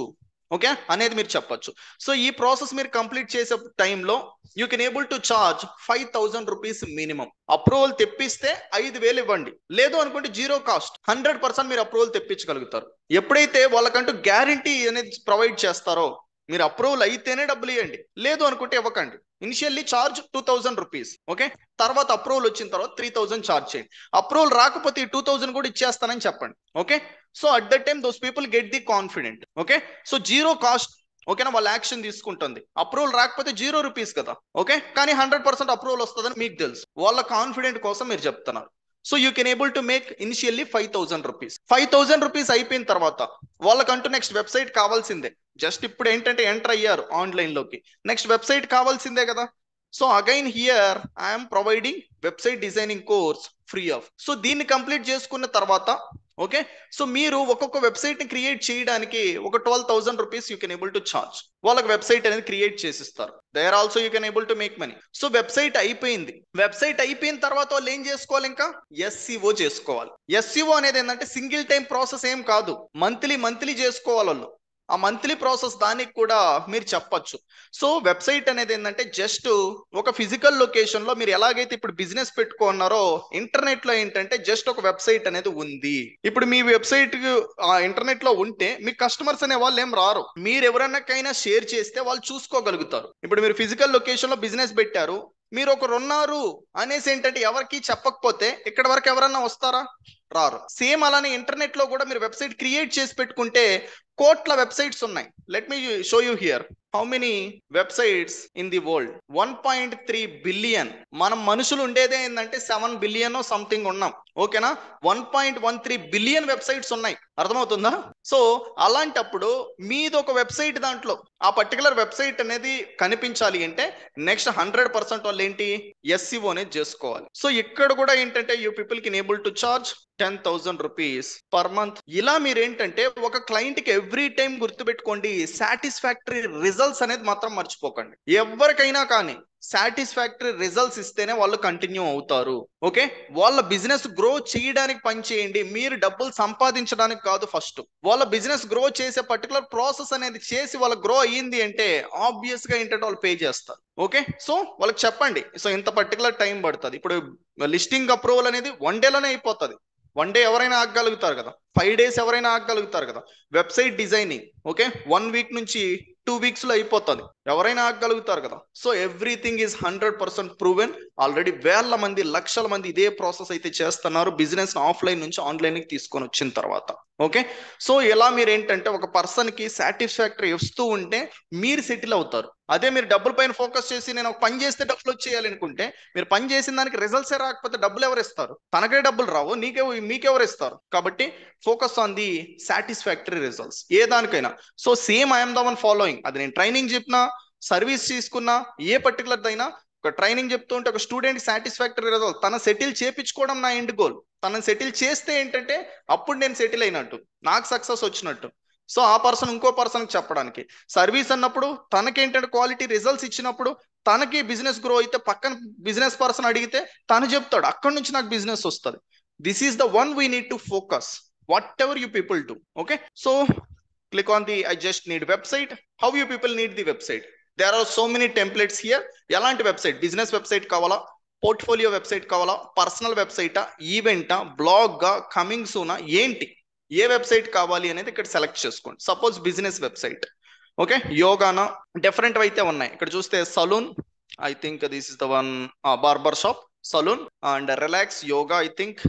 ఓకే అనేది మీరు చెప్పొచ్చు. సో ఈ ప్రాసెస్ మీరు కంప్లీట్ చేసే టైంలో you can able to charge 5,000 rupees minimum. Approval తెప్పిస్తే 5,000 ఇవ్వండి, లేదు అనుకుంటే జీరో కాస్ట్ 100% మీరు అప్రూవల్ తెప్పించగలుగుతారు. ఎప్పుడైతే వాళ్ళకంటూ గ్యారంటీ అనేది ప్రొవైడ్ చేస్తారో, మీరు అప్రూవల్ అయితేనే డబ్బులు ఇవ్వండి, లేదు అనుకుంటే ఇవ్వకండి. Initially charge 2,000 rupees, okay. తర్వాత అప్రూవల్ వచ్చిన తర్వాత 3,000 చార్జ్ చేయండి. అప్రూవల్ రాకపోతే 2,000 కూడా ఇచ్చేస్తానని చెప్పండి, okay. So at that time those people get the confident, okay. So zero cost, ఓకేనా, వాళ్ళ యాక్షన్ తీసుకుంటుంది. అప్రూవల్ రాకపోతే 0 రూపీస్ కదా, ఓకే. కానీ 100% అప్రూవల్ వస్తుందని మీకు తెలుసు, వాళ్ళ కాన్ఫిడెంట్ కోసం మీరు చెప్తున్నారు. So you can able to make initially 5,000 rupees. 5,000 rupees అయిపోయిన తర్వాత వాళ్ళకంటూ నెక్స్ట్ వెబ్సైట్ కావాల్సిందే. జస్ట్ ఇప్పుడు ఏంటంటే ఎంటర్ అయ్యారు ఆన్లైన్ లోకి, నెక్స్ట్ వెబ్సైట్ కావాల్సిందే కదా. So again here I'm providing website designing course free of. So దీన్ని కంప్లీట్ చేసుకున్న తర్వాత, ఓకే, సో మీరు ఒక్కొక్క వెబ్సైట్ ని క్రియేట్ చేయడానికి ఒక 12,000 rupees you can able to charge. వాళ్ళకి వెబ్సైట్ అనేది క్రియేట్ చేసిస్తారు. There also you can able to make money. So website అయిపోయింది. వెబ్సైట్ అయిపోయిన తర్వాత వాళ్ళు ఏం చేసుకోవాలి, ఇంకా SEO చేసుకోవాలి. SEO అనేది ఏంటంటే సింగిల్ టైం ప్రాసెస్ ఏం కాదు, మంత్లీ చేసుకోవాలి వాళ్ళు. ఆ మంత్లీ ప్రాసెస్ దానికి కూడా మీరు చెప్పొచ్చు. సో వెబ్సైట్ అనేది ఏంటంటే జస్ట్ ఒక ఫిజికల్ లొకేషన్ లో మీరు ఎలాగైతే ఇప్పుడు బిజినెస్ పెట్టుకున్నారో, ఇంటర్నెట్ లో ఏంటంటే జస్ట్ ఒక వెబ్సైట్ అనేది ఉంది. ఇప్పుడు మీ వెబ్సైట్ ఇంటర్నెట్ లో ఉంటే మీ కస్టమర్స్ అనే వాళ్ళు ఏం రారు, మీరు ఎవరికైనా షేర్ చేస్తే వాళ్ళు చూసుకోగలుగుతారు. ఇప్పుడు మీరు ఫిజికల్ లొకేషన్ లో బిజినెస్ పెట్టారు, మీరు ఒకరు ఉన్నారు అనేసి ఏంటంటే ఎవరికి చెప్పకపోతే ఇక్కడ వరకు ఎవరన్నా వస్తారా, రారు. సేమ్ అలానే ఇంటర్నెట్ లో కూడా మీరు వెబ్సైట్ క్రియేట్ చేసి పెట్టుకుంటే కోట్ల వెబ్సైట్స్ ఉన్నాయి. Let me show you here how many websites in the world. 1.3 billion. మనం మనుషులు ఉండేదే ఏంటంటే 7 బిలియన్ సంథింగ్ ఉన్నాం, ఓకేనా. 1.13 బిలియన్ వెబ్సైట్స్ ఉన్నాయి, అర్థమవుతుందా. సో అలాంటప్పుడు మీది ఒక వెబ్సైట్, దాంట్లో ఆ పర్టికులర్ వెబ్సైట్ అనేది కనిపించాలి అంటే నెక్స్ట్ 100% వాళ్ళు ఏంటి, SEO అనేది చేసుకోవాలి. సో ఇక్కడ కూడా ఏంటంటే you people can able to charge 10,000 rupees per month. ఇలా మీరు ఏంటంటే ఒక క్లయింట్ కి ఎవ్రీ టైం గుర్తుపెట్టుకోండి, సాటిస్ఫాక్టరీ రిజల్ట్స్ అనేది మాత్రం మర్చిపోకండి. ఎవరికైనా కానీ సాటిస్ఫాక్టరీ రిజల్ట్స్ ఇస్తేనే వాళ్ళు కంటిన్యూ అవుతారు, ఓకే. వాళ్ళ బిజినెస్ గ్రో చేయడానికి పని చేయండి, మీరు డబ్బులు సంపాదించడానికి కాదు. ఫస్ట్ వాళ్ళ బిజినెస్ గ్రో చేసే పర్టికులర్ ప్రాసెస్ అనేది చేసి వాళ్ళ గ్రో అయ్యింది అంటే ఆబ్వియస్ గా ఏంటంటే వాళ్ళు పే చేస్తారు, ఓకే. సో వాళ్ళకి చెప్పండి, సో ఇంత పర్టికులర్ టైం పడుతుంది. ఇప్పుడు లిస్టింగ్ అప్రూవల్ అనేది 1 డేలోనే అయిపోతుంది. 1 డే ఎవరైనా ఆగగలుగుతారు కదా, 5 డేస్ ఎవరైనా ఆగగలుగుతారు కదా. వెబ్సైట్ డిజైనింగ్, ఓకే, 1 వీక్ నుంచి 2 వీక్స్ లో అయిపోతుంది, ఎవరైనా ఆగగలుగుతారు కదా. So everything is 100% proven. Already వేల మంది, లక్షల మంది ఇదే ప్రాసెస్ అయితే చేస్తున్నారు, బిజినెస్ ఆఫ్లైన్ నుంచి ఆన్లైన్ కి తీసుకొని వచ్చిన తర్వాత, ఓకే. సో ఇలా మీరు ఏంటంటే ఒక పర్సన్ కి సాటిస్ఫాక్టరీ ఇస్తూ ఉంటే మీరు సెటిల్ అవుతారు. అదే మీరు డబ్బుల పైన ఫోకస్ చేసి నేను ఒక పని చేస్తే డబ్బులు వచ్చేయాలి అనుకుంటే, మీరు పని చేసిన దానికి రిజల్ట్సే రాకపోతే డబ్బులు ఎవరు ఇస్తారు, తనకే డబ్బులు రావు, మీకెవరు ఇస్తారు. కాబట్టి focus on the satisfactory results ఏ దానికైనా. So same IM the one following. అది నేను ట్రైనింగ్ చెప్పినా, సర్వీస్ తీసుకున్నా, ఏ పర్టికులర్ దైనా ఒక ట్రైనింగ్ చెప్తూ ఉంటే ఒక స్టూడెంట్ సాటిస్ఫాక్టరీ రిజల్ట్ తన సెటిల్ చేపించుకోవడం నా ఎండ్ గోల్. తనని సెటిల్ చేస్తే ఏంటంటే అప్పుడు నేను సెటిల్ అయినట్టు, నాకు సక్సెస్ వచ్చినట్టు. సో ఆ పర్సన్ ఇంకో పర్సన్కి చెప్పడానికి. సర్వీస్ అన్నప్పుడు తనకేంటంటే క్వాలిటీ రిజల్ట్స్ ఇచ్చినప్పుడు తనకి బిజినెస్ గ్రో అయితే పక్కన బిజినెస్ పర్సన్ అడిగితే తను చెప్తాడు, అక్కడి నుంచి నాకు బిజినెస్ వస్తుంది. This is the one we need to focus what ever you people do, okay. So click on the I just need website. How you people need the website? There are so many templates here. ఎలాంటి website, business website కావాలా, portfolio website కావాలా, personal వెబ్సైటా, ఈవెంటా, బ్లాగ్గా, coming సూనా, ఏంటి, ఏ website కావాలి అనేది ఇక్కడ సెలెక్ట్ చేసుకోండి. Suppose business website, okay. యోగానా, డిఫరెంట్ అయితే ఉన్నాయి. ఇక్కడ చూస్తే salon, I think this is the one. Barber shop, salon and relax, yoga, I think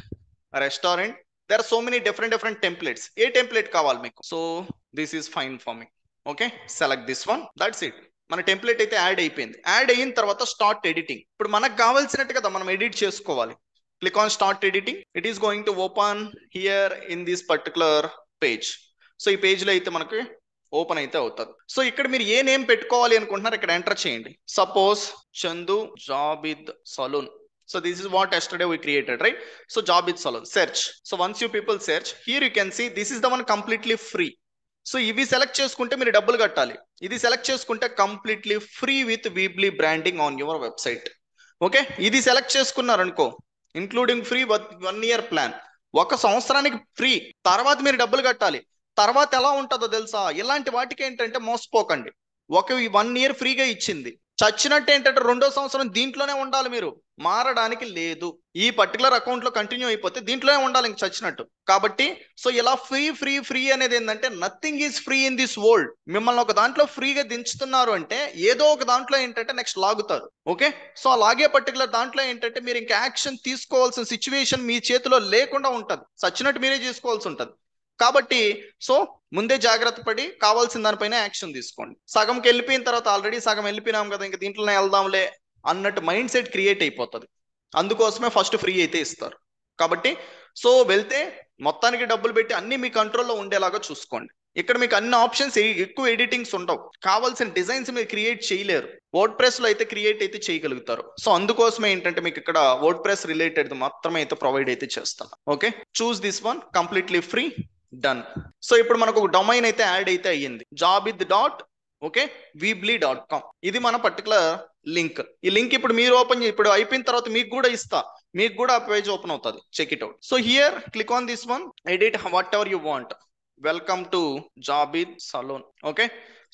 restaurant. there are so many different templates. ఏ టెంప్లెట్ కావాలి మీకు? So this is fine for me, okay. Select this one, that's it. మన template అయితే add అయిపోయింది. Add అయిన తర్వాత start editing. ఇప్పుడు మనకు కావాల్సినట్టు కదా మనం ఎడిట్ చేసుకోవాలి. Click on start editing. It is going to open here in this particular page. So ఈ పేజ్ లో అయితే మనకి ఓపెన్ అయితే అవుతుంది. సో ఇక్కడ మీరు ఏ నేమ్ పెట్టుకోవాలి అనుకుంటున్నారు ఇక్కడ ఎంటర్ చేయండి. Suppose Chandu Jobid salon. So this is what yesterday we created, right? So Jabid Salon, search. So once you people search, here you can see this is the one completely free. So ఇవి select చేసుకుంటే మీరు డబ్బులు కట్టాలి. ఇది select చేసుకుంటే completely free with Weebly branding on your website, okay. ఇది select చేసుకున్నారు అనుకో, ఇంక్లూడింగ్ ఫ్రీ 1 year ప్లాన్, 1 సంవత్సరానికి ఫ్రీ. తర్వాత మీరు డబ్బులు కట్టాలి. తర్వాత ఎలా ఉంటుందో తెలుసా? ఇలాంటి వాటికి ఏంటంటే మోసపోకండి. ఒక 1 year ఫ్రీగా ఇచ్చింది, చచ్చినట్టు ఏంటంటే 2వ సంవత్సరం దీంట్లోనే ఉండాలి, మీరు మారడానికి లేదు. ఈ పర్టికులర్ అకౌంట్ లో కంటిన్యూ అయిపోతే దీంట్లోనే ఉండాలి ఇంక చచ్చినట్టు. కాబట్టి సో ఇలా ఫ్రీ అనేది ఏంటంటే nothing is free in this world. మిమ్మల్ని ఒక దాంట్లో ఫ్రీగా దించుతున్నారు అంటే ఏదో ఒక దాంట్లో ఏంటంటే నెక్స్ట్ లాగుతారు. ఓకే, సో అలాగే పర్టికులర్ దాంట్లో ఏంటంటే మీరు ఇంకా యాక్షన్ తీసుకోవాల్సిన సిచ్యువేషన్ మీ చేతిలో లేకుండా ఉంటది, చచ్చినట్టు మీరే చేసుకోవాల్సి ఉంటది. కాబట్టి సో ముందే జాగ్రత్త పడి కావాల్సిన దానిపైన యాక్షన్ తీసుకోండి. సగంకి వెళ్ళిపోయిన తర్వాత ఆల్రెడీ సగం వెళ్ళిపోయినాం కదా, ఇంకా దీంట్లోనే వెళ్దాంలే అన్నట్టు మైండ్ సెట్ క్రియేట్ అయిపోతుంది. అందుకోసమే ఫస్ట్ ఫ్రీ అయితే ఇస్తారు. కాబట్టి సో వెళ్తే మొత్తానికి డబ్బులు పెట్టి అన్ని మీ కంట్రోల్లో ఉండేలాగా చూసుకోండి. ఇక్కడ మీకు అన్ని ఆప్షన్స్, ఎక్కువ ఎడిటింగ్స్ ఉండవు, కావాల్సిన డిజైన్స్ మీరు క్రియేట్ చేయలేరు. వర్డ్ ప్రెస్ లో అయితే క్రియేట్ అయితే చేయగలుగుతారు. సో అందుకోసమే ఏంటంటే మీకు ఇక్కడ వర్డ్ ప్రెస్ రిలేటెడ్ మాత్రమే అయితే ప్రొవైడ్ అయితే చేస్తాను. Okay, choose this one, completely free, done. So ఇప్పుడు మనకు ఒక డొమైన్ అయితే యాడ్ అయితే అయ్యింది, jobid.weebly.com. ఇది మన పర్టికులర్ లింక్. ఈ లింక్ ఇప్పుడు మీరు ఓపెన్ ఇప్పుడు అయిపోయిన తర్వాత మీకు కూడా ఇస్తా, మీకు కూడా ఆ పేజ్ ఓపెన్ అవుతుంది, check it out. So here click on this one, edit whatever you want. Welcome to Jobid Salon. Okay,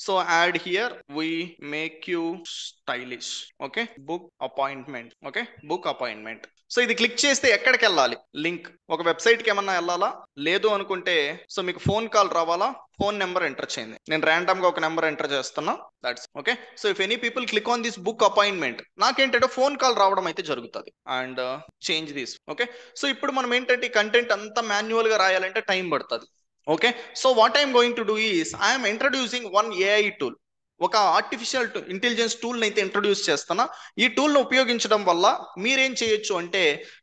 so add here, we make you stylish. Okay, book appointment. Okay, book appointment. So ఇది click చేస్తే ఎక్కడికి వెళ్ళాలి? Link ఒక వెబ్సైట్కి ఏమన్నా వెళ్ళాలా? లేదు అనుకుంటే సో మీకు ఫోన్ కాల్ రావాలా? ఫోన్ నెంబర్ ఎంటర్ చేయండి. నేను ర్యాండమ్ గా ఒక నెంబర్ ఎంటర్ చేస్తున్నా, that's okay. So if any people click on this book appointment, నాకేంటంటే ఫోన్ కాల్ రావడం అయితే జరుగుతుంది. And change this. Okay, so ఇప్పుడు మనం ఏంటంటే ఈ కంటెంట్ అంతా మాన్యువల్ గా రాయాలంటే టైం పడుతుంది. Okay, so what I'm going to do is I'm introducing one AI tool. ఒక ఆర్టిఫిషియల్ ఇంటెలిజెన్స్ టూల్ అయితే ఇంట్రడ్యూస్ చేస్తున్నా. ఈ టూల్ ను ఉపయోగించడం వల్ల మీరేం చేయొచ్చు అంటే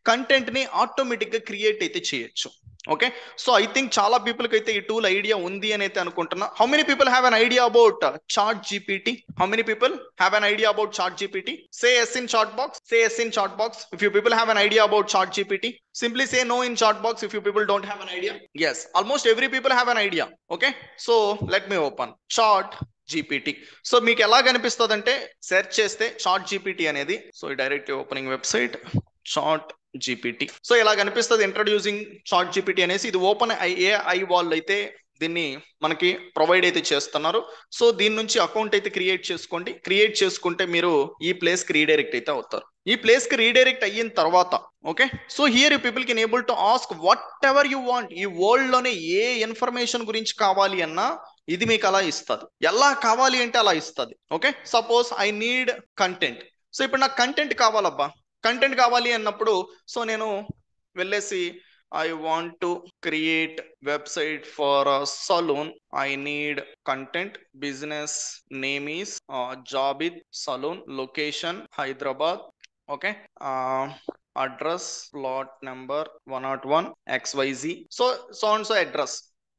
కంటెంట్ ని ఆటోమేటిక్ గా క్రియేట్ అయితే చేయొచ్చు. ఓకే, సో ఐ థింక్ చాలా పీపుల్ కి అయితే ఈ టూల్ ఐడియా ఉంది అని అయితే అనుకుంటున్నా. How many people have an idea about chat GPT? How many people have an idea about chat GPT? Say yes in chat box. Say yes in chat box if you people have an idea about chat gpt. Simply say no in chat box if you people don't have an idea. Yes, almost every people have an idea. Okay, so let me open chat GPT. So మీకు ఎలా కనిపిస్తుంది అంటే search చేస్తే chat GPT అనేది, so direct opening website chat GPT. So ఇలా కనిపిస్తుంది introducing chat GPT అనేసి. ఇది ఓపెన్ ఏఐ వాళ్ళు అయితే దీన్ని మనకి ప్రొవైడ్ అయితే చేస్తున్నారు. సో దీని నుంచి అకౌంట్ అయితే క్రియేట్ చేసుకోండి. క్రియేట్ చేసుకుంటే మీరు ఈ ప్లేస్ కి రీడైరెక్ట్ అయితే అవుతారు. ఈ ప్లేస్ కి రీడైరెక్ట్ అయిన తర్వాత okay, so here you people can able to ask what ever you want. ఈ వరల్డ్ లోనే ఏ ఇన్ఫర్మేషన్ గురించి కావాలి అన్నా ఇది మీకు అలా ఇస్తుంది. ఎలా కావాలి అంటే అలా ఇస్తుంది. Okay, suppose I need content. So ఇప్పుడు నాకు కంటెంట్ కావాలబ్బా, కంటెంట్ కావాలి అన్నప్పుడు సో నేను వెళ్ళేసి I want to create website for a salon. I need content. Business name is Jobid Salon. Location Hyderabad. Okay. Address plot number 101 XYZ. So and so address.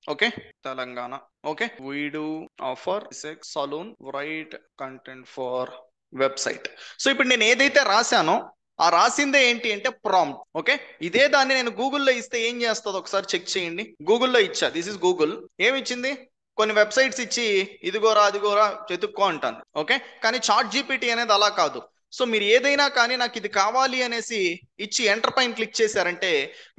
Okay, Telangana. Okay, we do offer sex salon. Write content for website. So ఇప్పుడు నేను ఏదైతే రాశానో ఆ రాసిందే ఏంటి అంటే prompt. Okay, ఇదే దాన్ని నేను గూగుల్లో ఇస్తే ఏం చేస్తుందో ఒకసారి చెక్ చేయండి. గూగుల్లో ఇచ్చా, దిస్ ఇస్ గూగుల్. ఏమి ఇచ్చింది? కొన్ని వెబ్సైట్స్ ఇచ్చి ఇదిగోరా అదిగోరా వెతుక్కో అంటాను. ఓకే, కానీ చాట్ జీపీటీ అనేది అలా కాదు. సో మీరు ఏదైనా కానీ నాకు ఇది కావాలి అనేసి ఇచ్చి ఎంటర్ పైన క్లిక్ చేశారంటే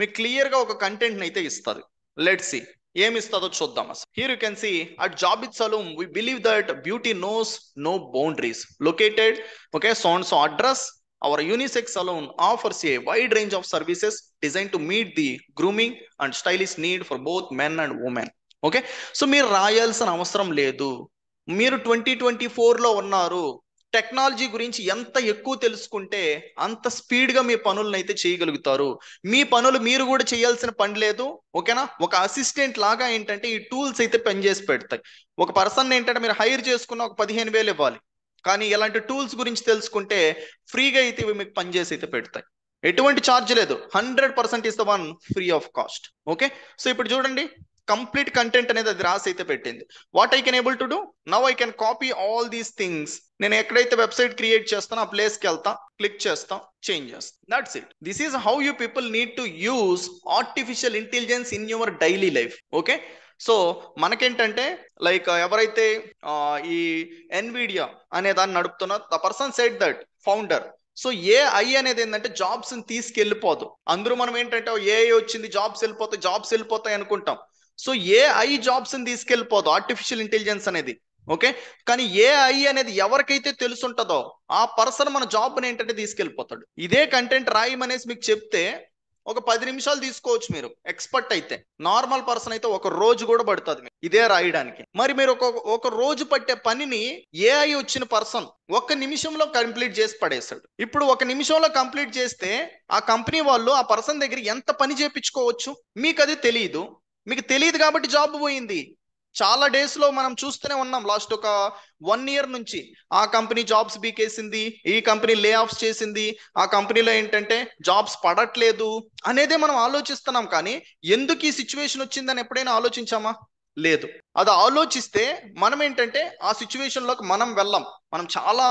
మీకు క్లియర్ గా ఒక కంటెంట్ అయితే ఇస్తుంది. లెట్స్ సీ ఏమి ఇస్తుందో చూద్దాం. Here you can see at Jobid Salon we believe that beauty knows no boundaries. Located okay, so address. Our unisex salon offers a wide range of services designed to meet the grooming and stylish need for both men and women. Okay, so మీరు రాయాల్సిన అవసరం లేదు. మీరు 2024లో ఉన్నారు. Technology గురించి ఎంత ఎక్కువ తెలుసుకుంటే అంత స్పీడ్ గా మీ పనులను అయితే చేయగలుగుతారు. మీ పనులు మీరు కూడా చేయాల్సిన పని లేదు. ఓకేనా, ఒక అసిస్టెంట్ లాగా ఏంటంటే ఈ టూల్స్ అయితే పనిచేసి పెడతాయి. ఒక పర్సన్ ఏంటంటే మీరు హైర్ చేసుకున్న ఒక 15,000 ఇవ్వాలి, కానీ ఇలాంటి టూల్స్ గురించి తెలుసుకుంటే ఫ్రీగా అయితే ఇవి మీకు పనిచేసి అయితే పెడతాయి. ఎటువంటి ఛార్జ్ లేదు, 100% is the one free of cost. Okay, so ఇప్పుడు చూడండి కంప్లీట్ కంటెంట్ అనేది అది రాసి అయితే పెట్టింది. What I can able to do now, I can copy all these things. నేను ఎక్కడైతే వెబ్సైట్ క్రియేట్ చేస్తానో ఆ ప్లేస్ కి వెళ్తా, క్లిక్ చేస్తాం, చేంజ్ చేస్తాం. That's it. This is how you people need to use artificial intelligence in your daily life. Okay, so మనకేంటంటే like ఎవరైతే ఈ ఎన్విడియా అనే దాన్ని నడుపుతున్నారు, the person said that founder. So AI అనేది ఏంటంటే జాబ్స్ ని తీసుకెళ్ళిపోదు. అందరూ మనం ఏంటంటే ఏఐ వచ్చింది జాబ్స్ వెళ్ళిపోతాయి అనుకుంటాం. సో ఏఐ జాబ్స్ ని తీసుకెళ్ళిపోదు ఆర్టిఫిషియల్ ఇంటెలిజెన్స్ అనేది. ఓకే, కానీ ఏఐ అనేది ఎవరికైతే తెలుసుంటుందో ఆ పర్సన్ మన జాబ్ ఏంటంటే తీసుకెళ్ళిపోతాడు. ఇదే కంటెంట్ రాయమనేసి మీకు చెప్తే ఒక 10 నిమిషాలు తీసుకోవచ్చు మీరు ఎక్స్పర్ట్ అయితే. నార్మల్ పర్సన్ అయితే ఒక రోజు కూడా పడుతుంది ఇదే రాయడానికి. మరి మీరు ఒక రోజు పట్టే పనిని ఏఐ వచ్చిన పర్సన్ 1 నిమిషంలో కంప్లీట్ చేసి పడేస్తాడు. ఇప్పుడు 1 నిమిషంలో కంప్లీట్ చేస్తే ఆ కంపెనీ వాళ్ళు ఆ పర్సన్ దగ్గర ఎంత పని చేయించుకోవచ్చు? మీకు అది తెలియదు. మీకు తెలియదు కాబట్టి జాబ్ పోయింది. చాలా డేస్ లో మనం చూస్తూనే ఉన్నాం. లాస్ట్ ఒక 1 ఇయర్ నుంచి ఆ కంపెనీ జాబ్స్ బీకేసింది, ఈ కంపెనీ లే ఆఫ్స్ చేసింది, ఆ కంపెనీలో ఏంటంటే జాబ్స్ పడట్లేదు అనేదే మనం ఆలోచిస్తున్నాం. కానీ ఎందుకు ఈ సిచ్యువేషన్ వచ్చిందని ఎప్పుడైనా ఆలోచించామా? లేదు. అది ఆలోచిస్తే మనం ఏంటంటే ఆ సిచ్యువేషన్ లోకి మనం వెళ్ళాం. మనం చాలా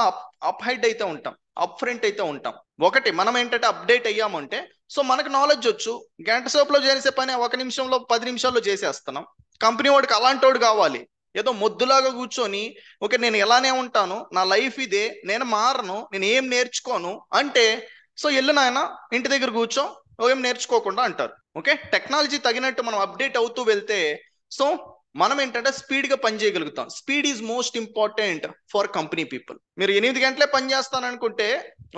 అప్ హైడ్ అయితే ఉంటాం, అప్ ఫ్రంట్ అయితే ఉంటాం. ఒకటి మనం ఏంటంటే అప్డేట్ అయ్యామంటే సో మనకు నాలెడ్జ్ వచ్చు. గంట సేపులో చేసే పని 1 నిమిషంలో 10 నిమిషాల్లో చేసేస్తున్నాం. కంపెనీ వాడికి అలాంటి వాడు కావాలి. ఏదో మొద్దులాగా కూర్చొని ఓకే నేను ఎలానే ఉంటాను, నా లైఫ్ ఇదే, నేను మారను, నేను ఏం నేర్చుకోను అంటే సో ఎల్లు నాయన ఇంటి దగ్గర కూర్చో, ఏం నేర్చుకోకుండా అంటారు. ఓకే, టెక్నాలజీ తగినట్టు మనం అప్డేట్ అవుతూ వెళ్తే సో మనం ఏంటంటే స్పీడ్ గా పని చేయగలుగుతాం. Speed is most important for company people. మీరు 8 గంటలే పని చేస్తాననుకుంటే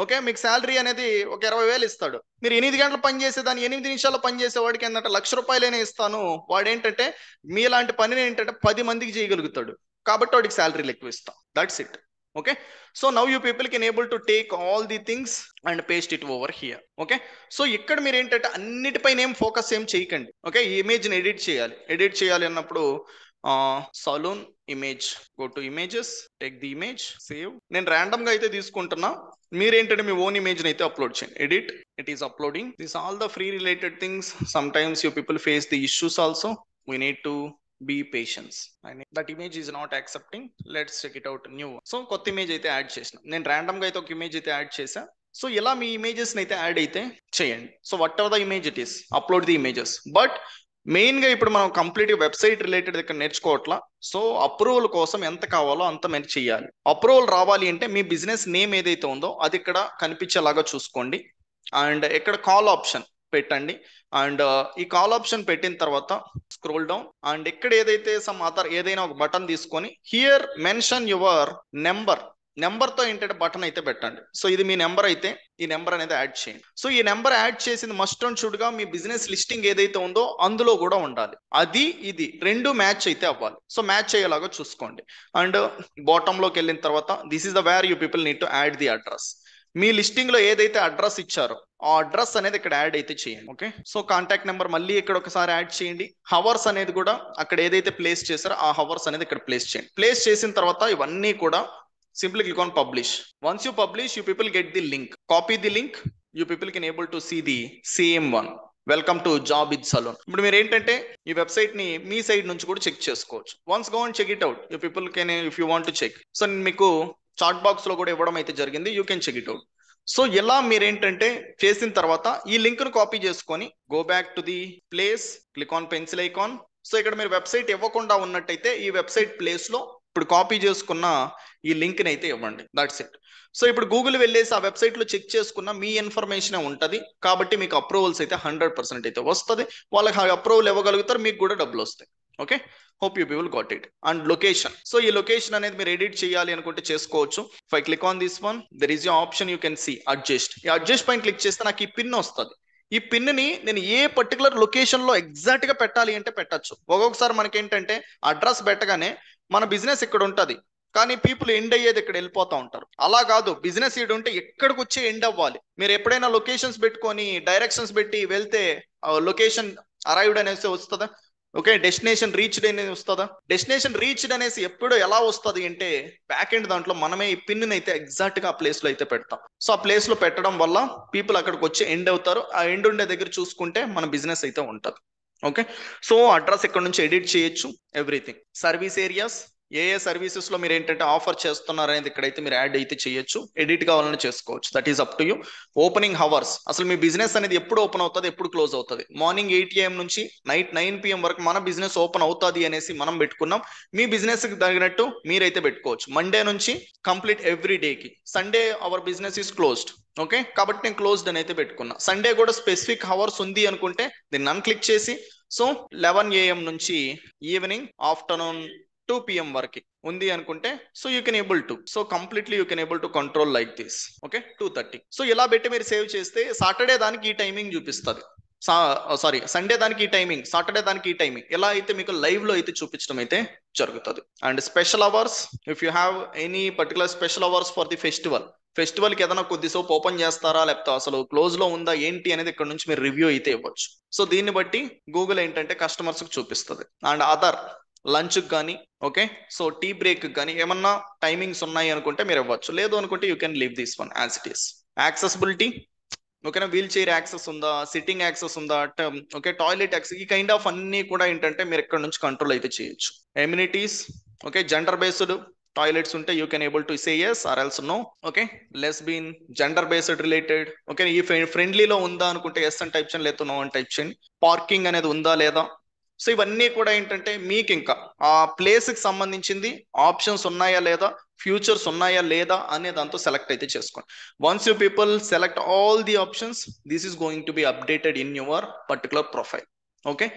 ఓకే మీకు శాలరీ అనేది ఒక 20,000 ఇస్తాడు. మీరు 8 గంటలు పని చేసేదాన్ని 8 నిమిషాల్లో పని చేసేవాడికి ఏంటంటే 1,00,000 రూపాయలైనా ఇస్తాను. వాడు ఏంటంటే మీలాంటి పనిని ఏంటంటే 10 మందికి చేయగలుగుతాడు కాబట్టి వాడికి శాలరీలు ఎక్కువ ఇస్తాం. That's it. Okay, so now you people can able to take all the things and paste it over here. Okay, so ఇక్కడ మీరు ఏంటంటే అన్నిటిపైన ఏం ఫోకస్ ఏం చేయకండి. ఓకే, ఈ ఇమేజ్ని ఎడిట్ చేయాలి అన్నప్పుడు salon image, go to images, take the image, save. నేను ర్యాండమ్ గా అయితే తీసుకుంటున్నా, మీరేంటంటే మీ ఓన్ ఇమేజ్ అయితే అప్లోడ్ చేయండి. Edit, it is uploading. This all the free related things. Sometimes you people face the issues also. We need to be patience. That image is not accepting. Let's check it out new. So కొత్త image అయితే add చేసిన. నేను random గా అయితే ఒక image అయితే add చేసా. So ఇలా మీ ఇమేజెస్ అయితే యాడ్ అయితే చేయండి. So what ever the image it is, upload the images. But main గా ఇప్పుడు మనం కంప్లీట్ వెబ్సైట్ రిలేటెడ్ ఇక్కడ నేర్చుకోవట్లా. సో అప్రూవల్ కోసం ఎంత కావాలో అంత మీరు చేయాలి. అప్రూవల్ రావాలి అంటే మీ బిజినెస్ నేమ్ ఏదైతే ఉందో అది ఇక్కడ కనిపించేలాగా చూసుకోండి. అండ్ ఇక్కడ కాల్ ఆప్షన్ పెట్టండి. అండ్ ఈ కాల్ ఆప్షన్ పెట్టిన తర్వాత స్క్రోల్ డౌన్ అండ్ ఇక్కడ ఏదైతే సమ్ అదర్ ఏదైనా ఒక బటన్ తీసుకొని హియర్ మెన్షన్ యువర్ నెంబర్ తో ఏంటంటే బటన్ అయితే పెట్టండి. సో ఇది మీ నెంబర్ అయితే ఈ నెంబర్ అనేది యాడ్ చేయండి. సో ఈ నెంబర్ యాడ్ చేసింది మస్ట్ అండ్ షుడ్ గా మీ బిజినెస్ లిస్టింగ్ ఏదైతే ఉందో అందులో కూడా ఉండాలి. అది ఇది రెండు మ్యాచ్ అయితే అవ్వాలి. సో మ్యాచ్ అయ్యేలాగా చూసుకోండి. అండ్ బాటమ్ లోకి వెళ్ళిన తర్వాత this is the where you people need to add the address. Me listing లో ఏదైతే అడ్రస్ ఇచ్చారో ఆ అడ్రస్ అనేది ఇక్కడ యాడ్ అయితే చేయండి. ఓకే, సో కాంటాక్ట్ నెంబర్ మళ్ళీ ఇక్కడ ఒకసారి యాడ్ చేయండి. హవర్స్ అనేది కూడా అక్కడ ఏదైతే ప్లేస్ చేశారో ఆ హవర్స్ అనేది ఇక్కడ ప్లేస్ చేయండి. ప్లేస్ చేసిన తర్వాత ఇవన్నీ కూడా simply click on publish. Once you publish you people get the link. Copy the link. You people can able to see the same one. Welcome to Jobid salon. ఇప్పుడు మీరు ఏంటంటే ఈ వెబ్సైట్ ని మీ సైడ్ నుంచి కూడా చెక్ చేసుకోవచ్చు. Once go and check it out. You people can if you want to check. So మీకు chat box లో కూడా ఇవ్వడం అయితే జరిగింది. You can check it out. So ఇలా మీరేంటంటే చేసిన తర్వాత ఈ లింక్ ను కాపీ చేసుకొని go back to the place, click on pencil icon. So ఇక్కడ మీరు వెబ్సైట్ ఇవ్వకుండా ఉన్నట్టయితే ఈ వెబ్సైట్ ప్లేస్ లో ఇప్పుడు కాపీ చేసుకున్న ఈ లింక్ ని అయితే ఇవ్వండి. That's it. సో ఇప్పుడు గూగుల్ వెళ్ళేసి ఆ వెబ్సైట్ లో చెక్ చేసుకున్న మీ ఇన్ఫర్మేషన్ ఉంటది కాబట్టి మీకు అప్రూవల్స్ అయితే 100% అయితే వస్తుంది. వాళ్ళకి అప్రూవల్ ఇవ్వగలుగుతారు, మీకు కూడా డబ్బులు వస్తాయి. Okay, hope you people got it. And location. So ఈ లొకేషన్ అనేది మీరు ఎడిట్ చేయాలి అనుకుంటే చేసుకోవచ్చు. If I click on this one there is option you can see adjust. ఈ అడ్జస్ట్ పైన క్లిక్ చేస్తే నాకు ఈ పిన్ వస్తుంది. ఈ పిన్ ని నేను ఏ పర్టికులర్ లొకేషన్ లో ఎగ్జాక్ట్ గా పెట్టాలి అంటే పెట్టచ్చు. ఒక్కొక్కసారి మనకి ఏంటంటే అడ్రస్ పెట్టగానే మన బిజినెస్ ఇక్కడ ఉంటది కానీ పీపుల్ ఎండ్ అయ్యేది ఇక్కడ వెళ్ళిపోతా ఉంటారు. అలా కాదు, బిజినెస్ ఈడు ఉంటే ఎక్కడికి వచ్చి ఎండ్ అవ్వాలి. మీరు ఎప్పుడైనా లొకేషన్స్ పెట్టుకొని డైరెక్షన్స్ పెట్టి వెళ్తే లొకేషన్ అరైవ్డ్ అనేసి వస్తుందా? ఓకే, డెస్టినేషన్ రీచ్డ్ అనేది వస్తుందా? డెస్టినేషన్ రీచ్డ్ అనేసి ఎప్పుడు ఎలా వస్తుంది అంటే బ్యాక్ ఎండ్ దాంట్లో మనమే ఈ పిన్ అయితే ఎగ్జాక్ట్ గా ఆ ప్లేస్ లో అయితే పెడతాం. సో ఆ ప్లేస్ లో పెట్టడం వల్ల పీపుల్ అక్కడికి వచ్చి ఎండ్ అవుతారు. ఆ ఎండ్ ఉండే దగ్గర చూసుకుంటే మన బిజినెస్ అయితే ఉంటుంది. ఓకే, సో అడ్రస్ ఇక్కడ నుంచి ఎడిట్ చేయొచ్చు. ఎవ్రీథింగ్. సర్వీస్ ఏరియాస్ ఏ సర్వీసెస్ లో మీరు ఏంటంటే ఆఫర్ చేస్తున్నారు అనేది ఇక్కడైతే మీరు యాడ్ అయితే చేయొచ్చు, ఎడిట్ కావాలని చేసుకోవచ్చు. That is up to you. Opening hours, అసలు మీ బిజినెస్ అనేది ఎప్పుడు ఓపెన్ అవుతుంది, ఎప్పుడు క్లోజ్ అవుతుంది. మార్నింగ్ 8 AM నుంచి నైట్ 9 PM వరకు మన బిజినెస్ ఓపెన్ అవుతుంది అనేసి మనం పెట్టుకున్నాం. మీ బిజినెస్ కి తగినట్టు మీరైతే పెట్టుకోవచ్చు. మండే నుంచి కంప్లీట్ ఎవ్రీ డేకి. Sunday our business is closed. Okay, కాబట్టి నేను క్లోజ్డ్ అని అయితే పెట్టుకున్నా. సండే కూడా స్పెసిఫిక్ హవర్స్ ఉంది అనుకుంటే దీన్ని నన్ను క్లిక్ చేసి, సో 11 AM నుంచి ఈవినింగ్ ఆఫ్టర్నూన్ 2 PM వరకు ఉంది అనుకుంటే, so you can able to, so completely you can able to control like this. Okay, 2:30. So ఇలా పెట్టి మీరు సేవ్ చేస్తే సాటర్డే దానికి ఈ టైమింగ్ చూపిస్తుంది, సండే దానికి ఈ టైమింగ్, సాటర్డే దానికి ఈ టైమింగ్, ఎలా అయితే మీకు లైవ్ లో అయితే చూపించడం అయితే జరుగుతుంది. And special hours, if you have any particular special hours for the festival కి ఏదైనా కొద్దిసేపు ఓపెన్ చేస్తారా లేకపోతే అసలు క్లోజ్ లో ఉందా ఏంటి అనేది ఇక్కడ నుంచి మీరు రివ్యూ అయితే ఇవ్వచ్చు. సో దీన్ని బట్టి గూగుల్ ఏంటంటే కస్టమర్స్ కి చూపిస్తుంది. అండ్ అదర్ లంచ్ కానీ, ఓకే, సో టీ బ్రేక్ కానీ ఏమన్నా టైమింగ్స్ ఉన్నాయి అనుకుంటే మీరు ఇవ్వచ్చు. లేదు అనుకుంటే you can leave this one as it is. Accessibility, ఓకేనా, వీల్ చైర్ యాక్సెస్ ఉందా, సిట్టింగ్ యాక్సెస్ ఉందా, ఓకే, టాయిలెట్ యాక్సెస్, ఈ కైండ్ ఆఫ్ అన్ని కూడా ఏంటంటే మీరు ఇక్కడ నుంచి కంట్రోల్ అయితే చేయొచ్చు. Amenities, okay, gender based toilets ఉంటే you can able to say yes or else no. Okay, lesbian, gender based related, okay, ఈ ఫ్రెండ్లీలో ఉందా అనుకుంటే ఎస్ అని టైప్ చేయండి, లేదా నో అని టైప్ చేయండి. పార్కింగ్ అనేది ఉందా లేదా. సో ఇవన్నీ కూడా ఏంటంటే మీకు ఇంకా ఆ ప్లేస్ కి సంబంధించింది ఆప్షన్స్ ఉన్నాయా లేదా, ఫ్యూచర్స్ ఉన్నాయా లేదా అనే దాంతో సెలెక్ట్ అయితే చేసుకోండి. Once you people select all the options, this is going to be updated in your particular profile. Okay,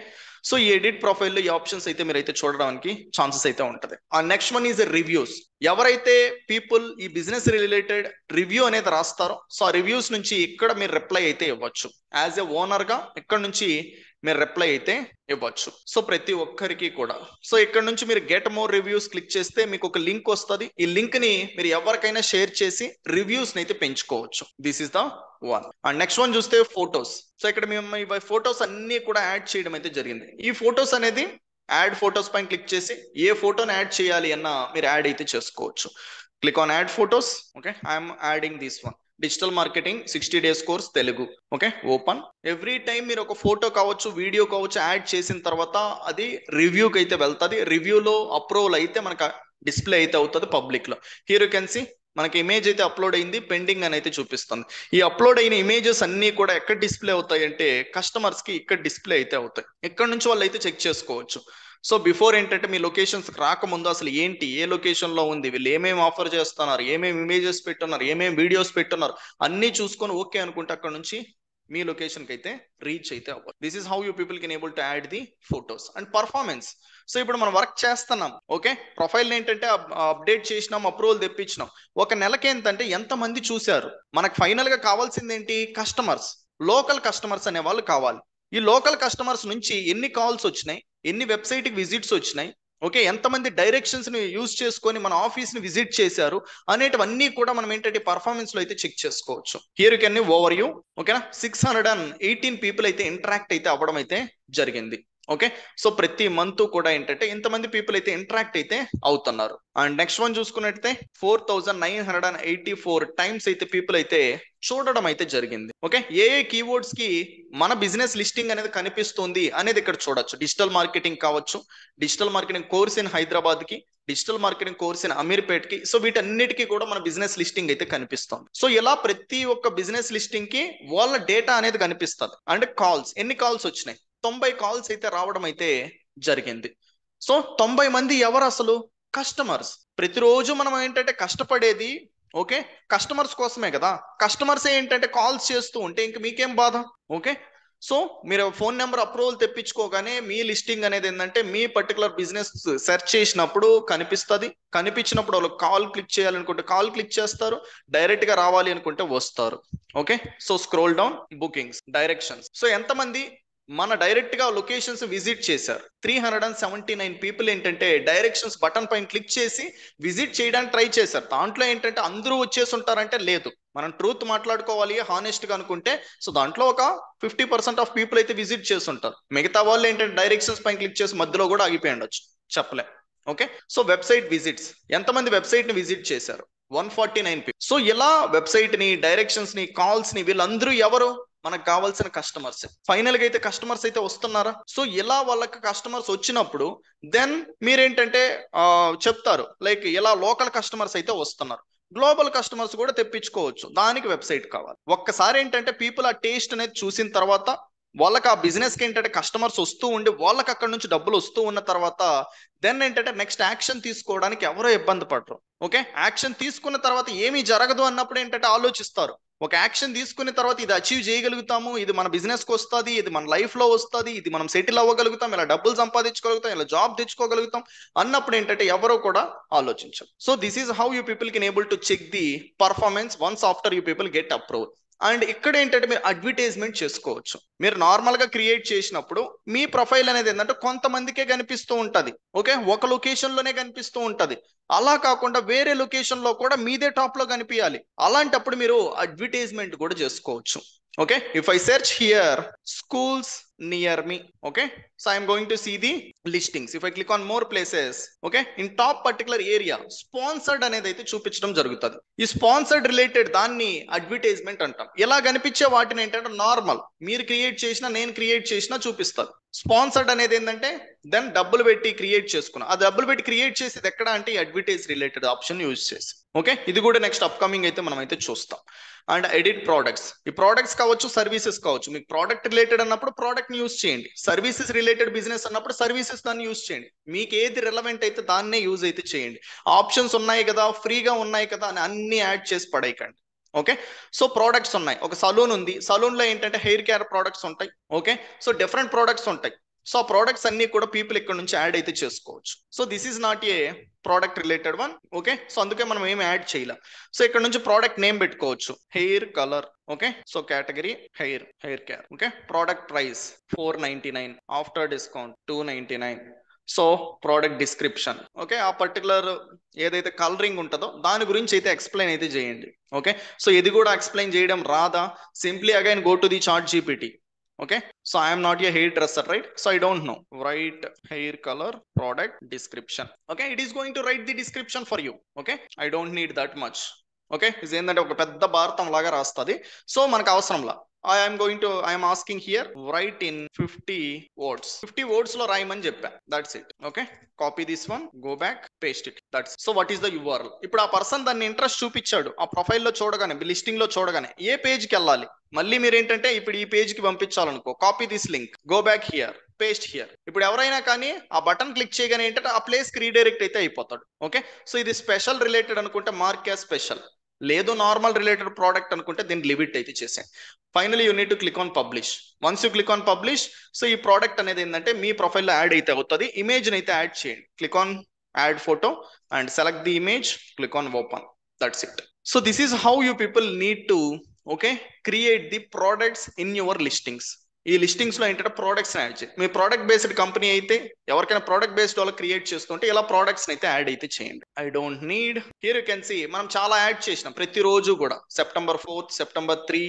so ఈ ఎడిట్ ప్రొఫైల్లో ఈ ఆప్షన్స్ అయితే మీరు అయితే చూడడానికి ఛాన్సెస్ అయితే ఉంటుంది. ఆ నెక్స్ట్ వన్ ఈజ్ రివ్యూస్. ఎవరైతే పీపుల్ ఈ బిజినెస్ రిలేటెడ్ రివ్యూ అనేది రాస్తారో, సో ఆ రివ్యూస్ నుంచి ఇక్కడ మీరు రిప్లై అయితే ఇవ్వచ్చు. యాజ్ ఎ ఓనర్ గా ఇక్కడ నుంచి మీరు రిప్లై అయితే ఇవ్వచ్చు. సో ప్రతి ఒక్కరికి కూడా, సో ఇక్కడ నుంచి మీరు గెట్ మోర్ రివ్యూస్ క్లిక్ చేస్తే మీకు ఒక లింక్ వస్తుంది. ఈ లింక్ ని మీరు ఎవరికైనా షేర్ చేసి రివ్యూస్ ని అయితే పెంచుకోవచ్చు. This is the one. And next one చూస్తే ఫొటోస్. సో ఇక్కడ మేము ఈ ఫొటోస్ అన్ని కూడా యాడ్ చేయడం అయితే జరిగింది. ఈ ఫొటోస్ అనేది యాడ్ ఫొటోస్ పైన క్లిక్ చేసి ఏ ఫోటోని యాడ్ చేయాలి అన్న మీరు యాడ్ అయితే చేసుకోవచ్చు. Click on add photos. Okay, I'm adding this one, digital marketing 60 days course Telugu. Okay, open. Every time మీరు ఒక ఫోటో కావచ్చు, వీడియో కావచ్చు యాడ్ చేసిన తర్వాత అది రివ్యూకి అయితే వెళ్తుంది. రివ్యూలో అప్రూవల్ అయితే మనకు డిస్ప్లే అయితే అవుతుంది పబ్లిక్ లో. హియర్ యూ కెన్ సీ మనకి ఇమేజ్ అయితే అప్లోడ్ అయింది, పెండింగ్ అని అయితే చూపిస్తుంది. ఈ అప్లోడ్ అయిన ఇమేజెస్ అన్ని కూడా ఎక్కడ డిస్ప్లే అవుతాయి అంటే కస్టమర్స్ కి ఇక్కడ డిస్ప్లే అయితే అవుతాయి. ఇక్కడ నుంచి వాళ్ళు అయితే చెక్ చేసుకోవచ్చు. సో బిఫోర్ ఏంటంటే మీ లొకేషన్స్ రాకముందు అసలు ఏంటి, ఏ లొకేషన్ లో ఉంది, వీళ్ళు ఏమేమి ఆఫర్ చేస్తున్నారు, ఏమేమి ఇమేజెస్ పెట్టున్నారు, ఏమేమి వీడియోస్ పెట్టున్నారు అన్ని చూసుకొని ఓకే అనుకుంటే అక్కడ నుంచి మీ లొకేషన్ కి అయితే రీచ్ అయితే అవ్వాలి. This is how you people can able to add the photos. And performance. So ఇప్పుడు మనం వర్క్ చేస్తున్నాం, ఓకే, ప్రొఫైల్ ఏంటంటే అప్డేట్ చేసినాం, అప్రూవల్ తెప్పించినాం. ఒక నెలకి ఏంటంటే ఎంత మంది చూశారు, మనకు ఫైనల్ గా కావాల్సింది ఏంటి, కస్టమర్స్, లోకల్ కస్టమర్స్ అనే వాళ్ళు కావాలి. ఈ లోకల్ కస్టమర్స్ నుంచి ఎన్ని కాల్స్ వచ్చినాయి, ఎన్ని వెబ్సైట్ కి విజిట్స్ వచ్చినాయి, ఓకే, ఎంతమంది డైరెక్షన్స్ ని యూజ్ చేసుకొని మన ఆఫీస్ ని విజిట్ చేశారు అనేటివన్నీ కూడా మనం ఏంటంటే పర్ఫార్మెన్స్ లో అయితే చెక్ చేసుకోవచ్చు. Here you can over you. ఓకేనా, 618 పీపుల్ అయితే ఇంటరాక్ట్ అయితే అవ్వడం అయితే జరిగింది. ఓకే, సో ప్రతి మంత్ కూడా ఏంటంటే ఇంతమంది పీపుల్ అయితే ఇంటరాక్ట్ అయితే అవుతున్నారు. అండ్ నెక్స్ట్ వన్ చూసుకున్నట్టయితే 4984 టైమ్స్ అయితే పీపుల్ అయితే చూడడం అయితే జరిగింది. ఓకే, ఏ కీవర్డ్స్ కి మన బిజినెస్ లిస్టింగ్ అనేది కనిపిస్తుంది అనేది ఇక్కడ చూడొచ్చు. డిజిటల్ మార్కెటింగ్ కావచ్చు, digital marketing course in Hyderabad కి, digital marketing course in Ameerpet కి. సో వీటన్నిటికీ కూడా మన బిజినెస్ లిస్టింగ్ అయితే కనిపిస్తుంది. సో ఇలా ప్రతి ఒక్క బిజినెస్ లిస్టింగ్ కి వాళ్ళ డేటా అనేది కనిపిస్తుంది. అండ్ కాల్స్, ఎన్ని కాల్స్ వచ్చినాయి, 90 కాల్స్ అయితే రావడం అయితే జరిగింది. సో 90 మంది ఎవరు అసలు, కస్టమర్స్. ప్రతిరోజు మనం ఏంటంటే కష్టపడేది ఓకే కస్టమర్స్ కోసమే కదా. కస్టమర్స్ ఏంటంటే కాల్స్ చేస్తూ ఉంటే ఇంక మీకేం బాధ. ఓకే, సో మీరు ఫోన్ నెంబర్ అప్రూవల్ తెప్పించుకోగానే మీ లిస్టింగ్ అనేది ఏంటంటే మీ పర్టికులర్ బిజినెస్ సెర్చ్ చేసినప్పుడు కనిపిస్తుంది. కనిపించినప్పుడు వాళ్ళు కాల్ క్లిక్ చేయాలనుకుంటే కాల్ క్లిక్ చేస్తారు, డైరెక్ట్ గా రావాలి అనుకుంటే వస్తారు. Okay, so scroll down, bookings, directions. So ఎంతమంది మన డైరెక్ట్ గా లొకేషన్స్ విజిట్ చేశారు, 379 పీపుల్ ఏంటంటే డైరెక్షన్స్ బటన్ పైన క్లిక్ చేసి విజిట్ చేయడానికి ట్రై చేశారు. దాంట్లో ఏంటంటే అందరూ వచ్చేసి ఉంటారంటే లేదు, మనం ట్రూత్ మాట్లాడుకోవాలి హానెస్ట్ గా అనుకుంటే. సో దాంట్లో ఒక 50% ఆఫ్ పీపుల్ అయితే విజిట్ చేసి ఉంటారు. మిగతా వాళ్ళు ఏంటంటే డైరెక్షన్స్ పైన క్లిక్ చేసి మధ్యలో కూడా ఆగిపోయి ఉండొచ్చు, చెప్పలే. ఓకే, సో వెబ్సైట్ విజిట్స్, ఎంతమంది వెబ్సైట్ ని విజిట్ చేశారు, 149 పీపుల్. సో ఇలా వెబ్సైట్ ని, డైరెక్షన్స్ ని, కాల్స్ ని వీళ్ళందరూ ఎవరు, మనకు కావాల్సిన కస్టమర్స్. ఫైనల్ గా అయితే కస్టమర్స్ అయితే వస్తున్నారా? సో ఇలా వాళ్ళకి కస్టమర్స్ వచ్చినప్పుడు దెన్ మీరేంటంటే చెప్తారు లైక్ ఇలా లోకల్ కస్టమర్స్ అయితే వస్తున్నారు, గ్లోబల్ కస్టమర్స్ కూడా తెప్పించుకోవచ్చు, దానికి వెబ్సైట్ కావాలి. ఒక్కసారి ఏంటంటే పీపుల్ ఆ టేస్ట్ అనేది చూసిన తర్వాత వాళ్ళకి ఆ బిజినెస్కి ఏంటంటే కస్టమర్స్ వస్తూ ఉండి వాళ్ళకి అక్కడ నుంచి డబ్బులు వస్తూ ఉన్న తర్వాత దెన్ ఏంటంటే నెక్స్ట్ యాక్షన్ తీసుకోవడానికి ఎవరో ఇబ్బంది పడరు. ఓకే, యాక్షన్ తీసుకున్న తర్వాత ఏమీ జరగదు అన్నప్పుడు ఏంటంటే ఆలోచిస్తారు. ఒక యాక్షన్ తీసుకున్న తర్వాత ఇది అచీవ్ చేయగలుగుతాము, ఇది మన బిజినెస్కి వస్తుంది, ఇది మన లైఫ్లో వస్తుంది, ఇది మనం సెటిల్ అవ్వగలుగుతాం, ఇలా డబ్బులు సంపాదించుకోగలుగుతాం, ఇలా జాబ్ తెచ్చుకోగలుగుతాం అన్నప్పుడు ఏంటంటే ఎవరో కూడా ఆలోచించరు. So this is how you people can able to check the performance once after you people get approval. And ఇక్కడ ఏంటంటే మీరు అడ్వర్టైజ్మెంట్ చేసుకోవచ్చు. మీరు నార్మల్ గా క్రియేట్ చేసినప్పుడు మీ ప్రొఫైల్ అనేది ఏంటంటే కొంతమందికే కనిపిస్తూ ఉంటది. ఓకే, ఒక లొకేషన్ లోనే కనిపిస్తూ ఉంటది. అలా కాకుండా వేరే లొకేషన్ లో కూడా మీదే టాప్ లో కనిపించాలి. అలాంటప్పుడు మీరు అడ్వర్టైజ్మెంట్ కూడా చేసుకోవచ్చు. Okay, if I search here schools near me, okay, so I am going to see the listings. If I click on more places, okay, in top particular area sponsored అనేది అయితే చూపించడం జరుగుతుంది. ఈ స్పాన్సర్డ్ రిలేటెడ్ దాన్ని advertisement అంటాం. ఎలా కనిపించే వాటిని ఏంటంటే నార్మల్ మీరు క్రియేట్ చేసినా నేను క్రియేట్ చేసినా చూపిస్తారు. స్పాన్సర్డ్ అనేది ఏంటంటే దెన్ డబ్బులు పెట్టి క్రియేట్ చేసుకున్నా, ఆ డబ్బులు పెట్టి క్రియేట్ చేసేది ఎక్కడ అంటే అడ్వర్టైజ్ రిలేటెడ్ ఆప్షన్ యూజ్ చేసి. ఓకే, ఇది కూడా నెక్స్ట్ అప్కమింగ్ అయితే మనం అయితే చూస్తాం. అండ్ ఎడిట్ ప్రోడక్ట్స్, ఈ ప్రోడక్ట్స్ కావచ్చు సర్వీసెస్ కావచ్చు. మీకు ప్రోడక్ట్ రిలేటెడ్ అన్నప్పుడు ప్రోడక్ట్ ని యూజ్ చేయండి, సర్వీసెస్ రిలేటెడ్ బిజినెస్ అన్నప్పుడు సర్వీసెస్ దాన్ని యూజ్ చేయండి. మీకు ఏది రిలవెంట్ అయితే దాన్నే యూజ్ అయితే చేయండి. ఆప్షన్స్ ఉన్నాయి కదా, ఫ్రీగా ఉన్నాయి కదా అని అన్ని యాడ్ చేసి పడేయకండి. ఓకే, సో ప్రోడక్ట్స్ ఉన్నాయి, ఒక సలూన్ ఉంది, సలూన్ లో ఏంటంటే హెయిర్ కేర్ ప్రోడక్ట్స్ ఉంటాయి. ఓకే, సో డిఫరెంట్ ప్రోడక్ట్స్ ఉంటాయి. సో ఆ ప్రోడక్ట్స్ అన్ని కూడా పీపుల్ ఇక్కడ నుంచి యాడ్ అయితే చేసుకోవచ్చు. So this is not a product related one. Okay, so అందుకే మనం ఏమి యాడ్ చేయలేం. సో ఇక్కడ నుంచి ప్రోడక్ట్ నేమ్ పెట్టుకోవచ్చు, hair colour. Okay, so category hair care. Okay, product price $499, after discount $299. So product description. Okay, ఆ పర్టికులర్ ఏదైతే colouring ఉంటుందో దాని గురించి అయితే ఎక్స్ప్లెయిన్ అయితే చేయండి. ఓకే, సో ఇది కూడా ఎక్స్ప్లెయిన్ చేయడం రాదా, simply again go to the chat GPT. Okay, so I am not a hairdresser, right? So I don't know. Write hair color, product description. Okay, it is going to write the description for you. Okay, I don't need that much. Okay, is ఏంటంటే ఒక పెద్ద భారతం లాగా రాస్తుంది. So మనకు అవసరంలా I am asking here, write in 50 words. 50 words లో రాయమని చెప్పా. That's it. Okay, copy this one, go back, paste it. That's so what is the URL? ఇప్పుడు ఆ పర్సన్ దాన్ని ఇంట్రెస్ట్ చూపించాడు, ఆ ప్రొఫైల్ లో చూడగానే లిస్టింగ్ లో చూడగానే ఏ పేజ్ కి వెళ్ళాలి, మళ్ళీ మీరు ఏంటంటే ఇప్పుడు ఈ పేజ్ కి పంపించాలనుకో, copy this link, go back here, paste here. ఇప్పుడు ఎవరైనా కానీ ఆ బటన్ క్లిక్ చేయగానే ఏంటంటే ఆ ప్లేస్ కి రీడైరెక్ట్ అయితే అయిపోతాడు. ఓకే, సో ఇది స్పెషల్ రిలేటెడ్ అనుకుంటే మార్క్ యాస్ స్పెషల్, లేదు నార్మల్ రిలేటెడ్ ప్రోడక్ట్ అనుకుంటే దీన్ని లిమిట్ అయితే చేసాను. Finally you need to click on publish. Once you click on publish, so ఈ ప్రోడక్ట్ అనేది ఏంటంటే మీ ప్రొఫైల్లో యాడ్ అయితే అవుతుంది. ఇమేజ్ అయితే యాడ్ చేయండి, click on add photo and select the image, click on open. That's it. So this is how you people need to create the products in your listings. ఈ listings లో ఏంటంటే products add చేయండి. మీ product based company అయితే ఎవరికైనా product based వాళ్ళకి create చేస్తుంటే ఇలా products అయితే యాడ్ అయితే చేయండి. I don't need, here you can see మనం చాలా యాడ్ చేసినాం ప్రతిరోజు కూడా, September 4th, September 3.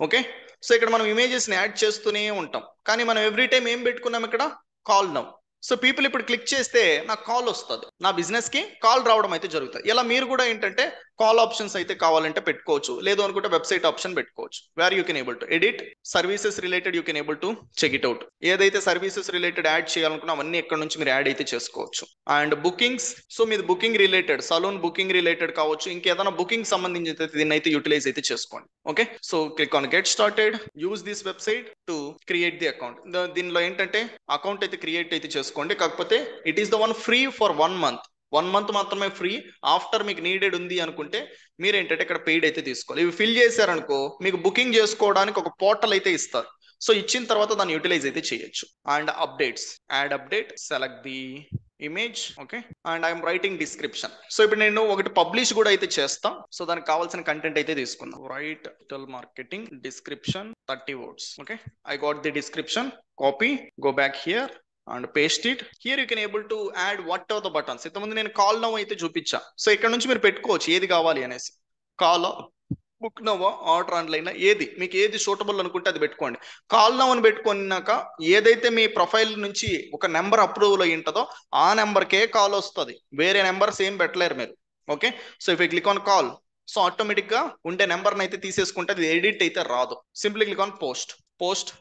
Okay, so ఇక్కడ మనం ఇమేజెస్ ని యాడ్ చేస్తూనే ఉంటాం, కానీ మనం ఎవ్రీ టైం ఏం పెట్టుకున్నాం ఇక్కడ, కాల్ నౌ. సో పీపుల్ ఇప్పుడు క్లిక్ చేస్తే నాకు కాల్ వస్తుంది, నా బిజినెస్ కి కాల్ రావడం అయితే జరుగుతుంది. ఇలా మీరు కూడా ఏంటంటే కాల్ ఆప్షన్స్ అయితే కావాలంటే పెట్టుకోవచ్చు, లేదు అనుకుంటే వెబ్సైట్ ఆప్షన్ పెట్టుకోవచ్చు, where you can able to edit services related, you can able to check it out. ఏదైతే సర్వీసెస్ రిలేటెడ్ యాడ్ చేయాలనుకున్నా అవన్నీ ఎక్కడ నుంచి మీరు యాడ్ అయితే చేసుకోవచ్చు. అండ్ బుకింగ్స్, సో మీది booking related, salon booking related కావచ్చు, ఇంకేదైనా బుకింగ్ సంబంధించి దీన్ని అయితే యూటిలైజ్ అయితే చేసుకోండి. Okay, so click on get started, use this website to create the account. దీనిలో ఏంటంటే అకౌంట్ అయితే క్రియేట్ అయితే చేసుకోండి, కాకపోతే it is the one free for 1 month. 1 month మాత్రమే ఫ్రీ. ఆఫ్టర్ మీకు నీడెడ్ ఉంది అనుకుంటే మీరు ఏంటంటే ఇక్కడ పెయిడ్ అయితే తీసుకోవాలి. ఇవి ఫిల్ చేశారనుకో మీకు బుకింగ్ చేసుకోవడానికి ఒక పోర్టల్ అయితే ఇస్తారు. సో ఇచ్చిన తర్వాత దాన్ని యూటిలైజ్ అయితే చేయొచ్చు. And updates, add update, select the image. Okay, and I'm writing description. So ఇప్పుడు నేను ఒకటి పబ్లిష్ కూడా అయితే చేస్తాం. సో దానికి కావాల్సిన కంటెంట్ అయితే తీసుకుందాం. Right digital marketing description 30 words. Okay, I got the description, copy, go back here and paste it. Here you can able to add what are the buttons. ఇంతకుముందు నేను కాల్ నౌ అయితే చూపించా. So ఇక్కడ నుంచి మీరు పెట్టుకోవచ్చు ఏది కావాలి అనేసి, call, book now, order online, ఏది మీకు ఏది సూటబుల్ అనుకుంటే అది పెట్టుకోండి. కాల్ నవ్ అని పెట్టుకున్నాక ఏదైతే మీ ప్రొఫైల్ నుంచి ఒక నెంబర్ అప్రూవల్ అయ్యి ఉంటుందో ఆ నెంబర్కే కాల్ వస్తుంది, వేరే నెంబర్స్ ఏం పెట్టలేరు మీరు. Okay, so if you click on call, so automatic గా ఉండే నెంబర్ని అయితే తీసేసుకుంటే అది ఎడిట్ అయితే రాదు. Simply click on post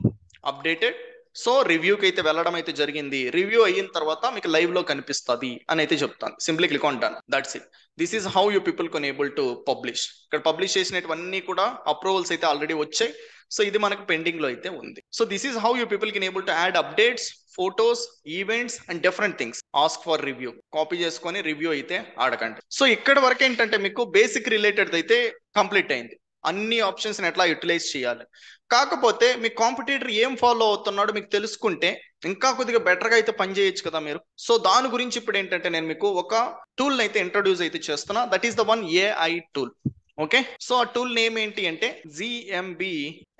updated. So రివ్యూకి అయితే వెళ్ళడం అయితే జరిగింది. రివ్యూ అయిన తర్వాత మీకు లైవ్ లో కనిపిస్తుంది అని అయితే చెప్తాను. Simply click on done. That's it. This is how you people can able to publish. ఇక్కడ పబ్లిష్ చేసినవన్నీ కూడా అప్రూవల్స్ అయితే ఆల్రెడీ వచ్చాయి. సో ఇది మనకు పెండింగ్ లో అయితే ఉంది. So this is how you people can able to add updates, photos, events and different things. Ask for review, copy చేసుకొని రివ్యూ అయితే ఆడకండి. సో ఇక్కడ వరకు ఏంటంటే మీకు బేసిక్ రిలేటెడ్ అయితే కంప్లీట్ అయింది. అన్ని ఆప్షన్స్ ఎట్లా యూటిలైజ్ చేయాలి. కాకపోతే మీ కాంపిటీటర్ ఏం ఫాలో అవుతున్నాడో మీకు తెలుసుకుంటే ఇంకా కొద్దిగా బెటర్ గా అయితే పనిచేయచ్చు కదా మీరు. సో దాని గురించి ఇప్పుడు ఏంటంటే నేను మీకు ఒక టూల్ అయితే ఇంట్రొడ్యూస్ అయితే చేస్తున్నా. That is the one AI tool. Okay, so ఆ టూల్ నేమ్ ఏంటి అంటే GMB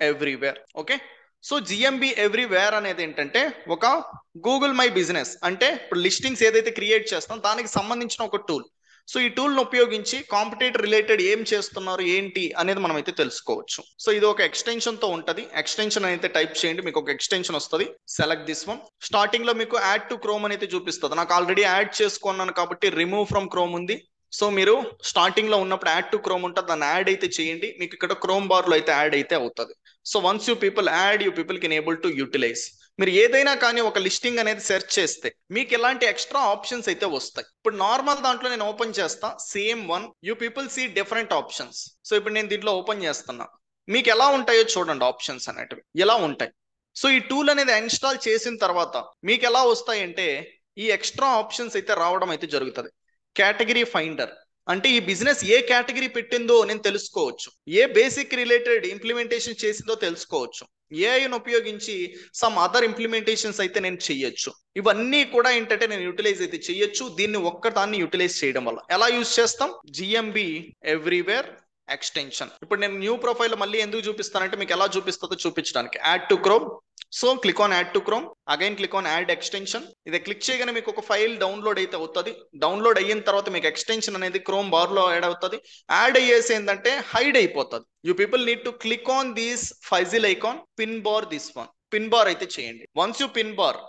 everywhere. Okay, so GMB everywhere అనేది ఏంటంటే ఒక గూగుల్ మై బిజినెస్ అంటే ఇప్పుడు లిస్టింగ్స్ ఏదైతే క్రియేట్ చేస్తాం దానికి సంబంధించిన ఒక టూల్. సో ఈ టూల్ను ఉపయోగించి కాంపిటేటర్ రిలేటెడ్ ఏం చేస్తున్నారు ఏంటి అనేది మనం అయితే తెలుసుకోవచ్చు. సో ఇది ఒక ఎక్స్టెన్షన్ తో ఉంటది. ఎక్స్టెన్షన్ అయితే టైప్ చేయండి, మీకు ఒక ఎక్స్టెన్షన్ వస్తుంది. Select this one. స్టార్టింగ్ లో మీకు యాడ్ టు క్రోమ్ అని అయితే చూపిస్తుంది. నాకు ఆల్రెడీ యాడ్ చేసుకున్నాను కాబట్టి రిమూవ్ ఫ్రమ్ క్రోమ్ ఉంది. సో మీరు స్టార్టింగ్ లో ఉన్నప్పుడు యాడ్ టు క్రోమ్ ఉంటుంది, దాన్ని యాడ్ అయితే చేయండి. మీకు ఇక్కడ క్రోమ్ బార్ లో అయితే యాడ్ అయితే అవుతుంది. So once you people add, you people can able to utilize. మీరు ఏదైనా కానీ ఒక లిస్టింగ్ అనేది సెర్చ్ చేస్తే మీకు ఎలాంటి ఎక్స్ట్రా ఆప్షన్స్ అయితే వస్తాయి. ఇప్పుడు నార్మల్ దాంట్లో నేను ఓపెన్ చేస్తా, same one, you people see different options. So ఇప్పుడు నేను దీంట్లో ఓపెన్ చేస్తున్నా, మీకు ఎలా ఉంటాయో చూడండి. ఆప్షన్స్ అనేటివి ఎలా ఉంటాయి. సో ఈ టూల్ అనేది ఇన్స్టాల్ చేసిన తర్వాత మీకు ఎలా వస్తాయి అంటే ఈ ఎక్స్ట్రా ఆప్షన్స్ అయితే రావడం అయితే జరుగుతుంది. కేటగిరీ ఫైండర్ అంటే ఈ బిజినెస్ ఏ కేటగిరీ పెట్టిందో నేను తెలుసుకోవచ్చు, ఏ బేసిక్ రిలేటెడ్ ఇంప్లిమెంటేషన్ చేసిందో తెలుసుకోవచ్చు, ఏఐని ఉపయోగించి సమ్ అదర్ ఇంప్లిమెంటేషన్స్ అయితే నేను చెయ్యొచ్చు. ఇవన్నీ కూడా ఏంటంటే నేను యూటిలైజ్ అయితే చెయ్యొచ్చు. దీన్ని ఒక్కదాన్ని యూటిలైజ్ చేయడం వల్ల ఎలా యూజ్ చేస్తాం, GMB ఎవ్రీవేర్ ఎక్స్టెన్షన్. ఇప్పుడు నేను న్యూ ప్రొఫైల్ మళ్ళీ ఎందుకు చూపిస్తానంటే మీకు ఎలా చూపిస్తుందో చూపించడానికి. Add to chrome. So click on add to chrome, again click on add extension. ఇది క్లిక్ చేయగానే మీకు ఒక ఫైల్ డౌన్లోడ్ అయితే అవుతుంది. డౌన్లోడ్ అయిన తర్వాత మీకు ఎక్స్టెన్షన్ అనేది క్రోమ్ బార్ లో యాడ్ అవుతుంది. యాడ్ అయ్యేసి ఏంటంటే హైడ్ అయిపోతుంది. You people need to click on this puzzle icon, pin bar, this one pin bar అయితే చేయండి. Once you pin bar,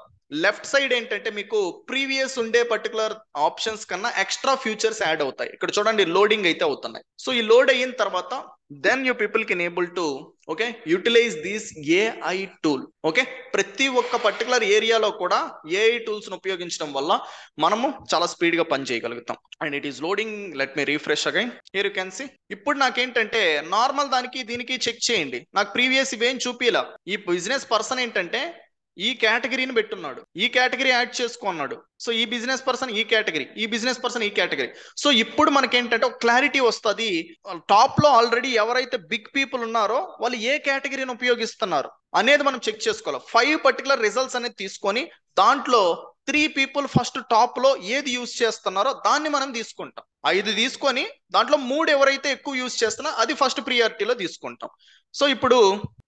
left side ఏంటంటే మీకు ప్రీవియస్ ఉండే పర్టికులర్ ఆప్షన్స్ కన్నా ఎక్స్ట్రా ఫ్యూచర్స్ యాడ్ అవుతాయి. ఇక్కడ చూడండి లోడింగ్ అయితే అవుతున్నాయి. సో ఈ లోడ్ అయిన తర్వాత then you people can able to okay utilize this AI tool. Okay, ప్రతి ఒక్క పర్టికులర్ ఏరియాలో కూడా AI టూల్స్ ఉపయోగించడం వల్ల మనము చాలా స్పీడ్ గా పని చేయగలుగుతాం. And it is loading. Let me refresh again. Here you can see. ఇప్పుడు నాకేంటంటే నార్మల్ దానికి దీనికి చెక్ చేయండి. నాకు ప్రీవియస్ ఇవేం చూపిలా. ఈ బిజినెస్ పర్సన్ ఏంటంటే ఈ కేటగిరీని పెట్టున్నాడు, ఈ కేటగిరీ యాడ్ చేసుకున్నాడు. సో ఈ బిజినెస్ పర్సన్ ఈ కేటగిరీ, ఈ బిజినెస్ పర్సన్ ఈ కేటగిరీ. సో ఇప్పుడు మనకేంటంటే ఒక క్లారిటీ వస్తుంది. టాప్ లో ఆల్రెడీ ఎవరైతే బిగ్ పీపుల్ ఉన్నారో వాళ్ళు ఏ కేటగిరీని ఉపయోగిస్తున్నారు అనేది మనం చెక్ చేసుకోవాలి. 5 పర్టికులర్ రిజల్ట్స్ అనేది తీసుకొని దాంట్లో 3 పీపుల్ ఫస్ట్ టాప్ లో ఏది యూజ్ చేస్తున్నారో దాన్ని మనం తీసుకుంటాం. 5 తీసుకొని దాంట్లో 3 ఎవరైతే ఎక్కువ యూజ్ చేస్తున్నా అది ఫస్ట్ ప్రియారిటీలో తీసుకుంటాం. సో ఇప్పుడు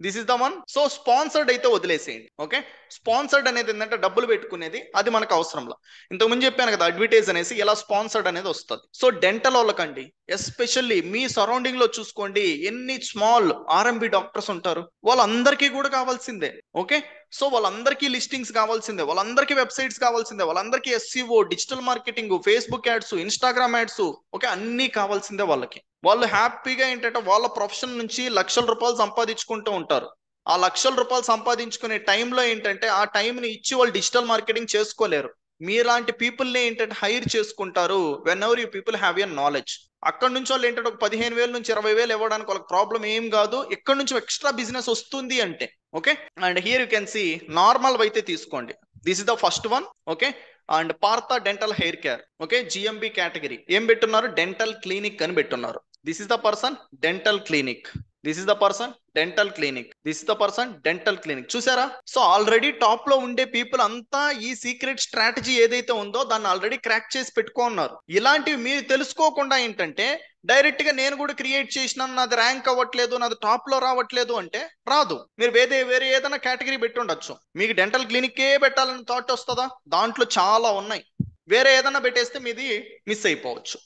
this is the one. So sponsored అయితే వదిలేసేయండి. ఓకే, స్పాన్సర్డ్ అనేది ఏంటంటే డబ్బులు పెట్టుకునేది, అది మనకు అవసరంలా. ఇంతకుముందు చెప్పాను కదా అడ్వర్టైజ్ అనేసి, ఇలా స్పాన్సర్డ్ అనేది వస్తుంది. సో డెంటల్ వాళ్ళకండి ఎస్పెషల్లీ మీ సరౌండింగ్ లో చూసుకోండి, ఎన్ని స్మాల్ RMB డాక్టర్స్ ఉంటారు, వాళ్ళందరికీ కూడా కావాల్సిందే. ఓకే, సో వాళ్ళందరికీ లిస్టింగ్స్ కావాల్సిందే, వాళ్ళందరికీ వెబ్సైట్స్ కావాల్సిందే, వాళ్ళందరికీ SEO, digital marketing, Facebook ads, Instagram ads, okay అన్నీ కావాల్సిందే వాళ్ళకి. వాళ్ళు హ్యాపీగా ఏంటంటే వాళ్ళ ప్రొఫెషన్ నుంచి లక్షల రూపాయలు సంపాదించుకుంటూ ఉంటారు. ఆ లక్షల రూపాయలు సంపాదించుకునే టైంలో ఏంటంటే ఆ టైంని ఇచ్చి వాళ్ళు డిజిటల్ మార్కెటింగ్ చేసుకోలేరు. మీలాంటి పీపుల్ని ఏంటంటే హైర్ చేసుకుంటారు when ever you people have your knowledge. అక్కడ నుంచి వాళ్ళు ఏంటంటే ఒక 15,000 నుంచి 20,000 ఇవ్వడానికి వాళ్ళకి ప్రాబ్లం ఏం కాదు. ఇక్కడ నుంచి ఎక్స్ట్రా బిజినెస్ వస్తుంది అంటే. Okay, and here you can see normal అయితే తీసుకోండి. This is the first one. Okay, and Partha dental hair care. Okay, GMB category ఏం పెట్టున్నారు, డెంటల్ క్లినిక్ అని పెట్టున్నారు. This is the person dental clinic, this is the person dental clinic, this is the person dental clinic. చూసారా? So already top లో ఉండే people అంతా ఈ secret strategy ఏదైతే ఉందో దాన్ని ఆల్రెడీ క్రాక్ చేసి పెట్టుకున్నారు. ఇలాంటివి మీరు తెలుసుకోకుండా ఏంటంటే డైరెక్ట్ గా నేను కూడా క్రియేట్ చేసిన, నాది ర్యాంక్ అవ్వట్లేదు, నాది టాప్ లో రావట్లేదు అంటే రాదు. మీరు వేరే ఏదైనా కేటగిరీ పెట్టి ఉండొచ్చు. మీకు డెంటల్ క్లినిక్ ఏ పెట్టాలని థాట్ వస్తుందా? దాంట్లో చాలా ఉన్నాయి. వేరే ఏదైనా పెట్టేస్తే మీది మిస్ అయిపోవచ్చు.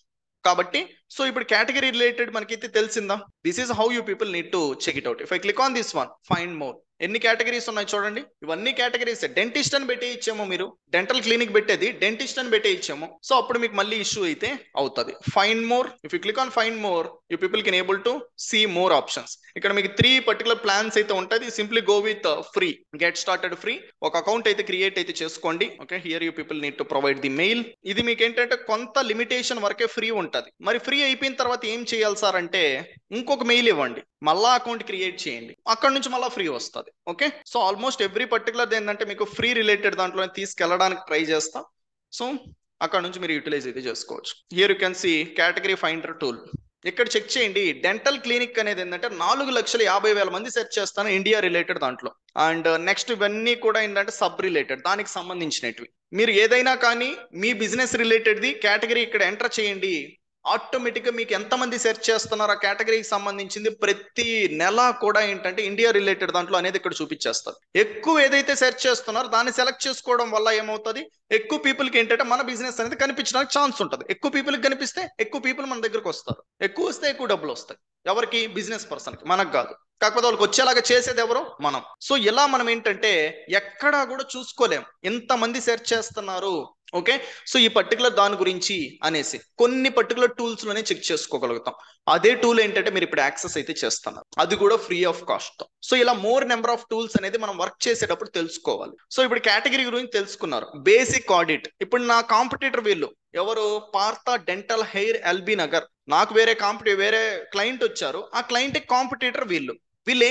కాబట్టి సో ఇప్పుడు కేటగిరీ రిలేటెడ్ మనకైతే తెలిసిందా? This is how you people need to check it out. If I click on this one, find more, ఎన్ని కేటగిరీస్ ఉన్నాయి చూడండి, ఇవన్నీ కేటగిరీస్. డెంటిస్ట్ అని పెట్టే ఇచ్చాము, మీరు డెంటల్ క్లినిక్ పెట్టేది డెంటిస్ట్ అని పెట్టే ఇచ్చాము. సో అప్పుడు మీకు మళ్ళీ ఇష్యూ అయితే అవుతుంది. Find more, if you click on find more you people can able to see more options. ఇక్కడ మీకు 3 పర్టికులర్ ప్లాన్స్ అయితే ఉంటుంది. Simply go with free, get started free. ఒక అకౌంట్ అయితే క్రియేట్ అయితే చేసుకోండి. Okay, here you people need to provide the mail. ఇది మీకు ఏంటంటే కొంత లిమిటేషన్ వరకే ఫ్రీ ఉంటుంది. మరి ఫ్రీ అయిపోయిన తర్వాత ఏం చేయాలి సార్ అంటే, ఇంకొక మెయిల్ ఇవ్వండి, మళ్ళా అకౌంట్ క్రియేట్ చేయండి, అక్కడ నుంచి మళ్ళీ ఫ్రీ వస్తుంది. Okay, so almost every particular ఏంటంటే మీకు ఫ్రీ రిలేటెడ్ దాంట్లో తీసుకెళ్ళడానికి ట్రై చేస్తా. సో అక్కడ నుంచి మీరు యూటిలైజ్ అయితే చేసుకోవచ్చు. Here you can see category finder tool. ఇక్కడ చెక్ చేయండి, డెంటల్ క్లినిక్ అనేది ఏంటంటే 4,50,000 మంది సెర్చ్ చేస్తాను ఇండియా రిలేటెడ్ దాంట్లో. అండ్ నెక్స్ట్ ఇవన్నీ కూడా ఏంటంటే సబ్ రిలేటెడ్, దానికి సంబంధించినవి. మీరు ఏదైనా కానీ మీ బిజినెస్ రిలేటెడ్ది కేటగిరీ ఇక్కడ ఎంటర్ చేయండి, ఆటోమేటిక్గా మీకు ఎంతమంది సెర్చ్ చేస్తున్నారు ఆ కేటగిరీకి సంబంధించింది ప్రతి నెల కూడా ఏంటంటే ఇండియా రిలేటెడ్ దాంట్లో అనేది ఇక్కడ చూపించేస్తారు. ఎక్కువ ఏదైతే సెర్చ్ చేస్తున్నారో దాన్ని సెలెక్ట్ చేసుకోవడం వల్ల ఏమవుతుంది, ఎక్కువ పీపుల్కి ఏంటంటే మన బిజినెస్ అనేది కనిపించడానికి ఛాన్స్ ఉంటుంది. ఎక్కువ పీపుల్కి కనిపిస్తే ఎక్కువ పీపుల్ మన దగ్గరకు వస్తారు, ఎక్కువ వస్తే ఎక్కువ డబ్బులు వస్తాయి. ఎవరికి? బిజినెస్ పర్సన్కి, మనకు కాదు. కాకపోతే వాళ్ళకి వచ్చేలాగా చేసేది ఎవరు? మనం. సో ఇలా మనం ఏంటంటే ఎక్కడా కూడా చూసుకోలేం ఎంతమంది సెర్చ్ చేస్తున్నారు. ఓకే, సో ఈ పర్టికులర్ దాని గురించి అనేసి కొన్ని పర్టికులర్ టూల్స్ లోనే చెక్ చేసుకోగలుగుతాం. అదే టూల్ ఏంటంటే మీరు ఇప్పుడు యాక్సెస్ అయితే చేస్తున్నారు, అది కూడా ఫ్రీ ఆఫ్ కాస్ట్ తో. సో ఇలా మోర్ నెంబర్ ఆఫ్ టూల్స్ అనేది మనం వర్క్ చేసేటప్పుడు తెలుసుకోవాలి. సో ఇప్పుడు కేటగిరీ గురించి తెలుసుకున్నారు, బేసిక్ ఆడిట్. ఇప్పుడు నా కాంపిటీటర్ వీళ్ళు ఎవరు? Partha dental hair LB Nagar. నాకు వేరే క్లయింట్ వచ్చారు, ఆ క్లయింట్ కాంపిటీటర్ వీళ్ళు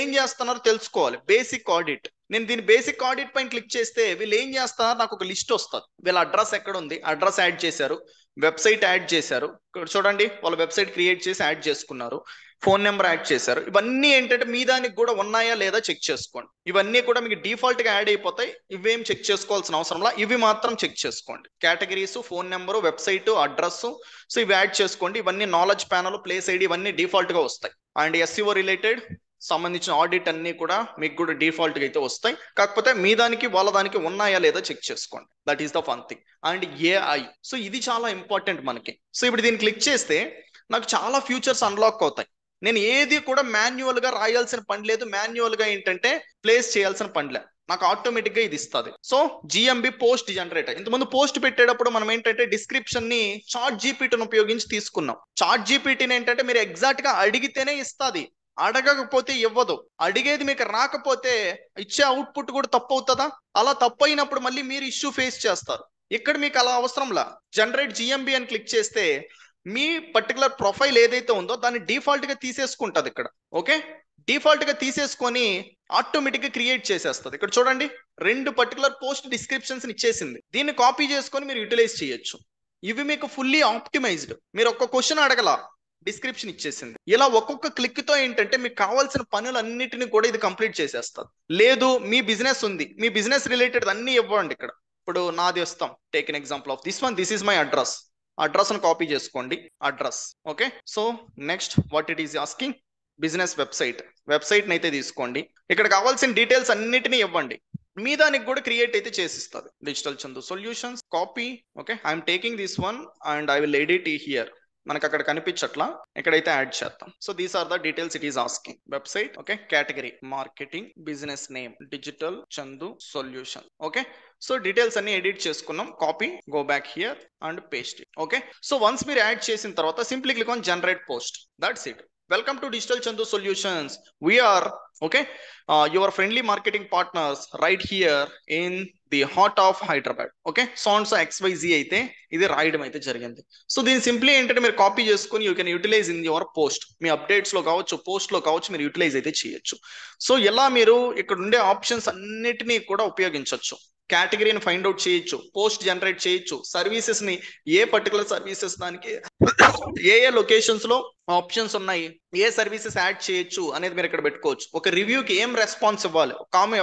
ఏం చేస్తున్నారో తెలుసుకోవాలి. Basic audit. నేను దీని బేసిక్ ఆడిట్ పైన క్లిక్ చేస్తే వీళ్ళు ఏం చేస్తున్నారు నాకు ఒక లిస్ట్ వస్తుంది. వీళ్ళ అడ్రస్ ఎక్కడ ఉంది, అడ్రస్ యాడ్ చేశారు, వెబ్సైట్ యాడ్ చేశారు. ఇక్కడ చూడండి, వాళ్ళ వెబ్సైట్ క్రియేట్ చేసి యాడ్ చేసుకున్నారు, ఫోన్ నెంబర్ యాడ్ చేశారు. ఇవన్నీ ఏంటంటే మీ దానికి కూడా ఉన్నాయా లేదా చెక్ చేసుకోండి. ఇవన్నీ కూడా మీకు డిఫాల్ట్ గా యాడ్ అయిపోతాయి, ఇవేం చెక్ చేసుకోవాల్సిన అవసరంలా, ఇవి మాత్రం చెక్ చేసుకోండి. Categories, phone number, website, address, so ఇవి యాడ్ చేసుకోండి. ఇవన్నీ నాలెడ్జ్ ప్యానల్, ప్లేస్ ఐడి, ఇవన్నీ డిఫాల్ట్ గా వస్తాయి. అండ్ ఎస్ఈఓ రిలేటెడ్ సంబంధించిన ఆడిట్ అన్ని కూడా మీకు కూడా డిఫాల్ట్ గా అయితే వస్తాయి. కాకపోతే మీ దానికి వాళ్ళ దానికి ఉన్నాయా లేదా చెక్ చేసుకోండి. That is the fun thing. And AI, so ఇది చాలా ఇంపార్టెంట్ మనకి. సో ఇప్పుడు దీన్ని క్లిక్ చేస్తే నాకు చాలా ఫ్యూచర్స్ అన్లాక్ అవుతాయి. నేను ఏది కూడా మాన్యువల్ గా రాయాల్సిన పని లేదు, మాన్యువల్ గా ఏంటంటే ప్లేస్ చేయాల్సిన పని లేదు, నాకు ఆటోమేటిక్ గా ఇది ఇస్తుంది. So GMB post generator. ఇంతకుముందు పోస్ట్ పెట్టేటప్పుడు మనం ఏంటంటే డిస్క్రిప్షన్ ని చాట్ జీపీటీని ఉపయోగించి తీసుకున్నాం. చాట్ జీపీటీని ఏంటంటే మీరు ఎగ్జాక్ట్ గా అడిగితేనే ఇస్తుంది, అడగకపోతే ఇవ్వదు. అడిగేది మీకు రాకపోతే ఇచ్చే అవుట్పుట్ కూడా తప్పు అవుతుందా? అలా తప్పు అయినప్పుడు మళ్ళీ మీరు ఇష్యూ ఫేస్ చేస్తారు. ఇక్కడ మీకు అలా అవసరంలా, జనరేట్ జిఎంబి అని క్లిక్ చేస్తే మీ పర్టికులర్ ప్రొఫైల్ ఏదైతే ఉందో దాన్ని డిఫాల్ట్ గా తీసేసుకుంటది ఇక్కడ. ఓకే, డిఫాల్ట్ గా తీసేసుకొని ఆటోమేటిక్ గా క్రియేట్ చేసేస్తుంది. ఇక్కడ చూడండి, 2 పర్టికులర్ పోస్ట్ డిస్క్రిప్షన్స్ ఇచ్చేసింది. దీన్ని కాపీ చేసుకొని మీరు యూటిలైజ్ చేయొచ్చు. ఇవి మీకు ఫుల్లీ ఆప్టిమైజ్డ్. మీరు ఒక్క క్వశ్చన్ అడగల, డిస్క్రిప్షన్ ఇచ్చేసింది. ఇలా ఒక్కొక్క క్లిక్ తో ఏంటంటే మీకు కావాల్సిన పనులన్నిటిని కూడా ఇది కంప్లీట్ చేసేస్తారు. లేదు మీ బిజినెస్ ఉంది, మీ బిజినెస్ రిలేటెడ్ అన్ని ఇవ్వండి. ఇక్కడ ఇప్పుడు నాది వస్తాం, take an example of this one. This is my address. Address ని కాపీ చేసుకోండి, address. Okay, so next what it is asking, business website అయితే తీసుకోండి. ఇక్కడ కావాల్సిన డీటెయిల్స్ అన్నిటినీ ఇవ్వండి, మీ దానికి కూడా క్రియేట్ అయితే చేసిస్తుంది. Digital Chandu solutions, copy. Okay, I'm taking this one and I will edit here. మనకు అక్కడ కనిపించట్లా, ఇక్కడైతే యాడ్ చేద్దాం. So these are the details it is asking. Website, okay, category marketing, business name digital Chandu solution. Okay, so details అన్ని edit చేసుకున్నాం. Copy, go back here and paste it. Okay, so once మీరు add చేసిన తర్వాత simply click on generate post. That's it. Welcome to Digital Chandu Solutions. We are your friendly marketing partners right here in the heart of Hyderabad. Okay, sounds XYZ అయితే ఇది రాయడం అయితే జరిగింది. So దీన్ని simply ఏంటంటే మీరు కాపీ చేసుకొని you can utilize in your post. మీ అప్డేట్స్ లో కావచ్చు, పోస్ట్ లో కావచ్చు, మీరు యూటిలైజ్ అయితే చేయొచ్చు. సో ఎలా మీరు ఇక్కడ ఉండే ఆప్షన్స్ అన్నిటినీ కూడా ఉపయోగించవచ్చు. కేటగిరీని ఫైండ్ అవుట్ చేయొచ్చు, పోస్ట్ జనరేట్ చేయొచ్చు, సర్వీసెస్ ని ఏ పర్టికులర్ సర్వీసెస్ దానికి ఏ లొకేషన్స్ లో ఆప్షన్స్ ఉన్నాయి, ఏ సర్వీసెస్ యాడ్ చేయొచ్చు అనేది మీరు ఇక్కడ పెట్టుకోవచ్చు. ఒక రివ్యూకి ఏం రెస్పాన్స్ ఇవ్వాలి,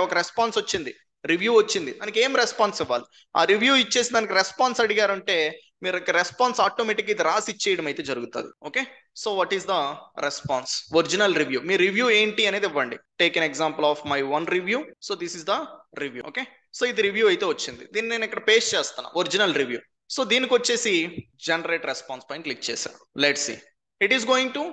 ఒక రెస్పాన్స్ వచ్చింది, రివ్యూ వచ్చింది, దానికి ఏం రెస్పాన్స్ ఇవ్వాలి, ఆ రివ్యూ ఇచ్చేసి దానికి రెస్పాన్స్ అడిగారంటే మీరు రెస్పాన్స్ ఆటోమేటిక్ ఇది రాసి ఇచ్చేయడం అయితే జరుగుతుంది. Okay, so what is the response, original review, me review ఏంటి అనేది ఇవ్వండి. Take an example of my one review. So this is the review. Okay, so ఇది రివ్యూ అయితే వచ్చింది, దీన్ని నేను ఇక్కడ పేస్ట్ చేస్తాను, ఒరిజినల్ రివ్యూ. సో దీనికి వచ్చేసి జనరేట్ రెస్పాన్స్ పైన క్లిక్ చేశాను. Let's see, it is going to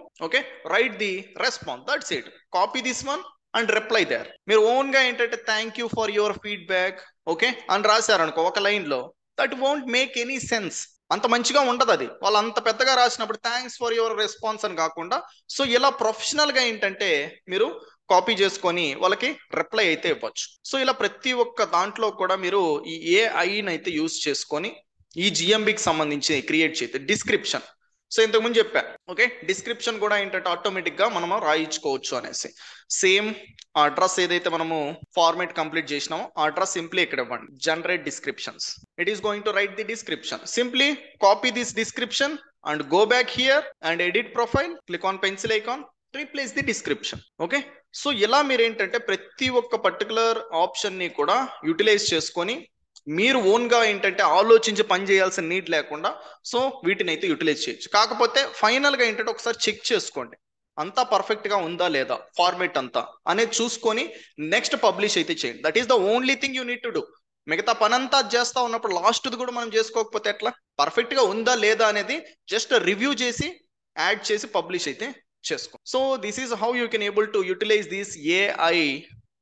write the response. That's it. Copy this one and reply there. మీరు ఓన్ గా ఏంటంటే thank you for your feedback okay అని రాశారనుకో ఒక లైన్ లో, that won't make any sense. అంత మంచిగా ఉండదు అది. వాళ్ళు అంత పెద్దగా రాసినప్పుడు థ్యాంక్స్ ఫర్ యువర్ రెస్పాన్స్ అని కాకుండా, సో ఇలా ప్రొఫెషనల్ గా ఏంటంటే మీరు కాపీ చేసుకొని వాళ్ళకి రిప్లై అయితే ఇవ్వచ్చు. సో ఇలా ప్రతి ఒక్క దాంట్లో కూడా మీరు ఈ ఏఐని అయితే యూజ్ చేసుకొని ఈ జిఎంబికి సంబంధించి క్రియేట్ చేస్తే డిస్క్రిప్షన్. సో ఇంతకుముందు చెప్పా ఓకే, డిస్క్రిప్షన్ కూడా ఏంటంటే ఆటోమేటిక్ గా మనము రాయించుకోవచ్చు అనేసి. సేమ్ అడ్రస్ ఏదైతే మనము ఫార్మేట్ కంప్లీట్ చేసినామో ఆ అడ్రస్ సింప్లీ ఇక్కడ ఇవ్వండి, generate descriptions. It is going to right the description. Simply copy this description and go back here and edit profile, click on pencil icon, replace the description. Okay, so ఇలా మీరు ఏంటంటే ప్రతి ఒక్క particular option ని కూడా utilise చేసుకొని మీరు own గా ఏంటంటే ఆలోచించి పని చేయాల్సిన నీడ్ లేకుండా సో వీటిని అయితే యూటిలైజ్ చేయొచ్చు. కాకపోతే ఫైనల్ గా ఏంటంటే ఒకసారి చెక్ చేసుకోండి అంతా పర్ఫెక్ట్ గా ఉందా లేదా, ఫార్మేట్ అంతా అనేది చూసుకొని నెక్స్ట్ పబ్లిష్ అయితే చేయండి. That is the only thing you need to do. మిగతా పనంతా చేస్తా ఉన్నప్పుడు లాస్ట్ది కూడా మనం చేసుకోకపోతే ఎట్లా? పర్ఫెక్ట్ గా ఉందా లేదా అనేది జస్ట్ రివ్యూ చేసి యాడ్ చేసి పబ్లిష్ అయితే చేసుకో. So this is how you can able to utilize this AI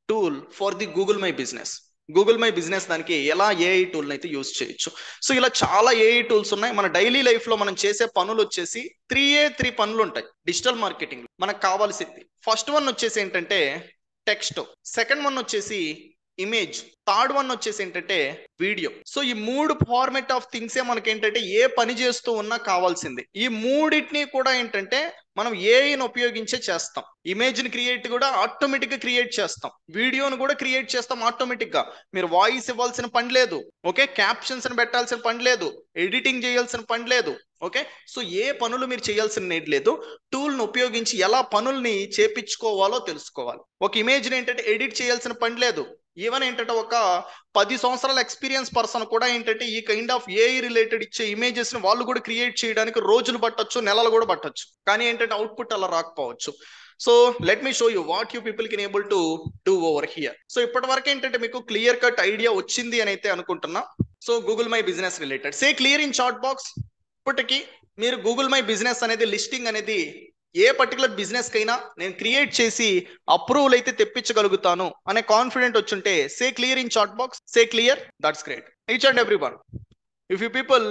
tool for the Google my business. Google my business దానికి ఎలా ఏఐ టూల్ అయితే యూజ్ చేయొచ్చు. సో ఇలా చాలా ఏఐ టూల్స్ ఉన్నాయి. మన డైలీ లైఫ్ లో మనం చేసే పనులు వచ్చేసి 3 పనులు ఉంటాయి డిజిటల్ మార్కెటింగ్ మనకు కావాల్సింది. ఫస్ట్ వన్ వచ్చేసి ఏంటంటే టెక్స్ట్, సెకండ్ వన్ వచ్చేసి ఇమేజ్, థర్డ్ వన్ వచ్చేసి ఏంటంటే వీడియో. సో ఈ 3 ఫార్మెట్ ఆఫ్ థింగ్సే మనకి ఏంటంటే ఏ పని చేస్తూ ఉన్నా కావాల్సింది. ఈ మూడింటిని కూడా ఏంటంటే మనం ఏఐని ఉపయోగించే చేస్తాం. ఇమేజ్ ని క్రియేట్ కూడా ఆటోమేటిక్ గా క్రియేట్ చేస్తాం, వీడియోను కూడా క్రియేట్ చేస్తాం ఆటోమేటిక్ గా. మీరు వాయిస్ ఇవ్వాల్సిన పని లేదు ఓకే, క్యాప్షన్స్ ని పెట్టాల్సిన పని లేదు, ఎడిటింగ్ చేయాల్సిన పని లేదు ఓకే. సో ఏ పనులు మీరు చేయాల్సిన నీడ్ లేదు. టూల్ ను ఉపయోగించి ఎలా పనుల్ని చేపించుకోవాలో తెలుసుకోవాలి. ఒక ఇమేజ్ ని ఏంటంటే ఎడిట్ చేయాల్సిన పని లేదు. ఈవెన్ ఏంటంటే ఒక 10 సంవత్సరాల ఎక్స్పీరియన్స్ పర్సన్ కూడా ఏంటంటే ఈ కైండ్ ఆఫ్ ఏఐ రిలేటెడ్ ఇచ్చే ఇమేజెస్ ని వాళ్ళు కూడా క్రియేట్ చేయడానికి రోజులు పట్టొచ్చు, నెలలు కూడా పట్టొచ్చు. కానీ ఏంటంటే అవుట్పుట్ అలా రాకపోవచ్చు. So let me show you what you people can able to do over here. So ఇప్పటి వరకు ఏంటంటే మీకు క్లియర్ కట్ ఐడియా వచ్చింది అని అయితే అనుకుంటున్నా. So Google my business related say clear in chat box. ఇప్పటికి మీరు గూగుల్ మై బిజినెస్ అనేది లిస్టింగ్ అనేది ఏ పర్టికులర్ బిజినెస్ కైనా నేను క్రియేట్ చేసి అప్రూవల్ అయితే తెప్పించగలుగుతాను అనే కాన్ఫిడెంట్ వచ్చుంటే say clear in chat box, say clear, that's great. Each and every one if you people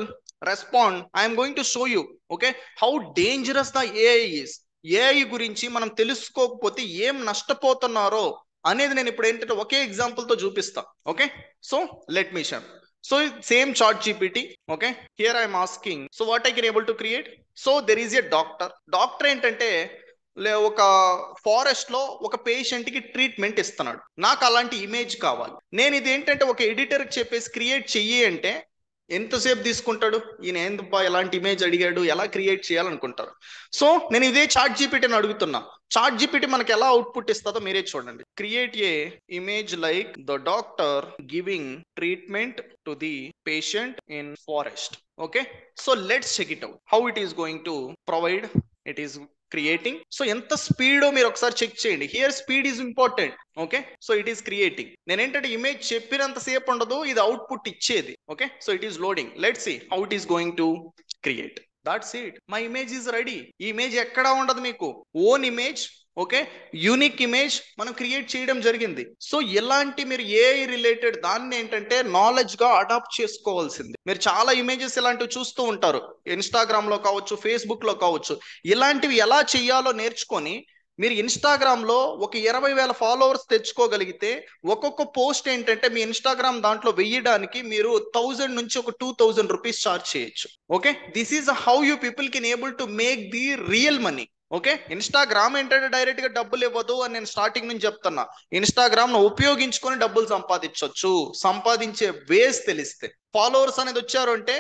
respond I'm going to show you okay how dangerous the AI is. AI గురించి మనం తెలుసుకోకపోతే ఏం నష్టపోతున్నారో అనేది నేను ఇప్పుడు ఏంటంటే ఒకే ఎగ్జాంపుల్ తో చూపిస్తా okay. So let me share. So same chat GPT okay, here I am asking so what I can able to create. So there is a doctor ఏంటంటే ఒక ఫారెస్ట్ లో ఒక పేషెంట్ కి ట్రీట్మెంట్ ఇస్తున్నాడు. నాకు అలాంటి ఇమేజ్ కావాలి. నేను ఇది ఏంటంటే ఒక ఎడిటర్ కి చెప్పేసి క్రియేట్ చెయ్యి అంటే ఎంతసేపు తీసుకుంటాడు? ఈయన ఏందబ్బా ఎలాంటి ఇమేజ్ అడిగాడు, ఎలా క్రియేట్ చేయాలనుకుంటారు. సో నేను ఇదే చాట్ జీపీటీని అడుగుతున్నా. చాట్ జీపీటీ మనకి ఎలా అవుట్పుట్ ఇస్తుందో మీరే చూడండి. Create a image like the doctor giving treatment to the patient in forest okay. So let's check it out how it is going to provide. It is creating. So ఎంత స్పీడో మీరు ఒకసారి check చేయండి. Here speed is important okay. So it is creating. నేను ఏంటంటే image చెప్పినంత సేపు ఉండదు, ఇది అవుట్పుట్ ఇచ్చేది okay. So it is loading. Let's see how it is going to create. That's it, my image is ready. ఈ image ఎక్కడా ఉండదు, మీకు own image okay, unique image మనం క్రియేట్ చేయడం జరిగింది. సో ఎలాంటి మీరు ఏఐ రిలేటెడ్ దాన్ని ఏంటంటే నాలెడ్జ్ గా అడాప్ట్ చేసుకోవాల్సింది. మీరు చాలా ఇమేజెస్ ఇలాంటివి చూస్తూ ఉంటారు, ఇన్స్టాగ్రామ్ లో కావచ్చు, ఫేస్బుక్ లో కావచ్చు. ఇలాంటివి ఎలా చేయాలో నేర్చుకొని మీరు ఇన్స్టాగ్రామ్ లో ఒక 20,000 ఫాలోవర్స్ తెచ్చుకోగలిగితే ఒక్కొక్క పోస్ట్ ఏంటంటే మీ ఇన్స్టాగ్రామ్ దాంట్లో వెయ్యడానికి మీరు 1000 నుంచి ఒక 2000 రూపీస్ చార్జ్ చేయొచ్చు okay. This is how you people can able to make the real money okay. Instagram ఏంటంటే డైరెక్ట్ గా డబ్బులు ఇవ్వదు అని నేను స్టార్టింగ్ నుంచి చెప్తున్నా. ఇన్స్టాగ్రామ్ ను ఉపయోగించుకొని డబ్బులు సంపాదించవచ్చు, సంపాదించే వేస్ తెలిస్తే. ఫాలోవర్స్ అనేది వచ్చారు అంటే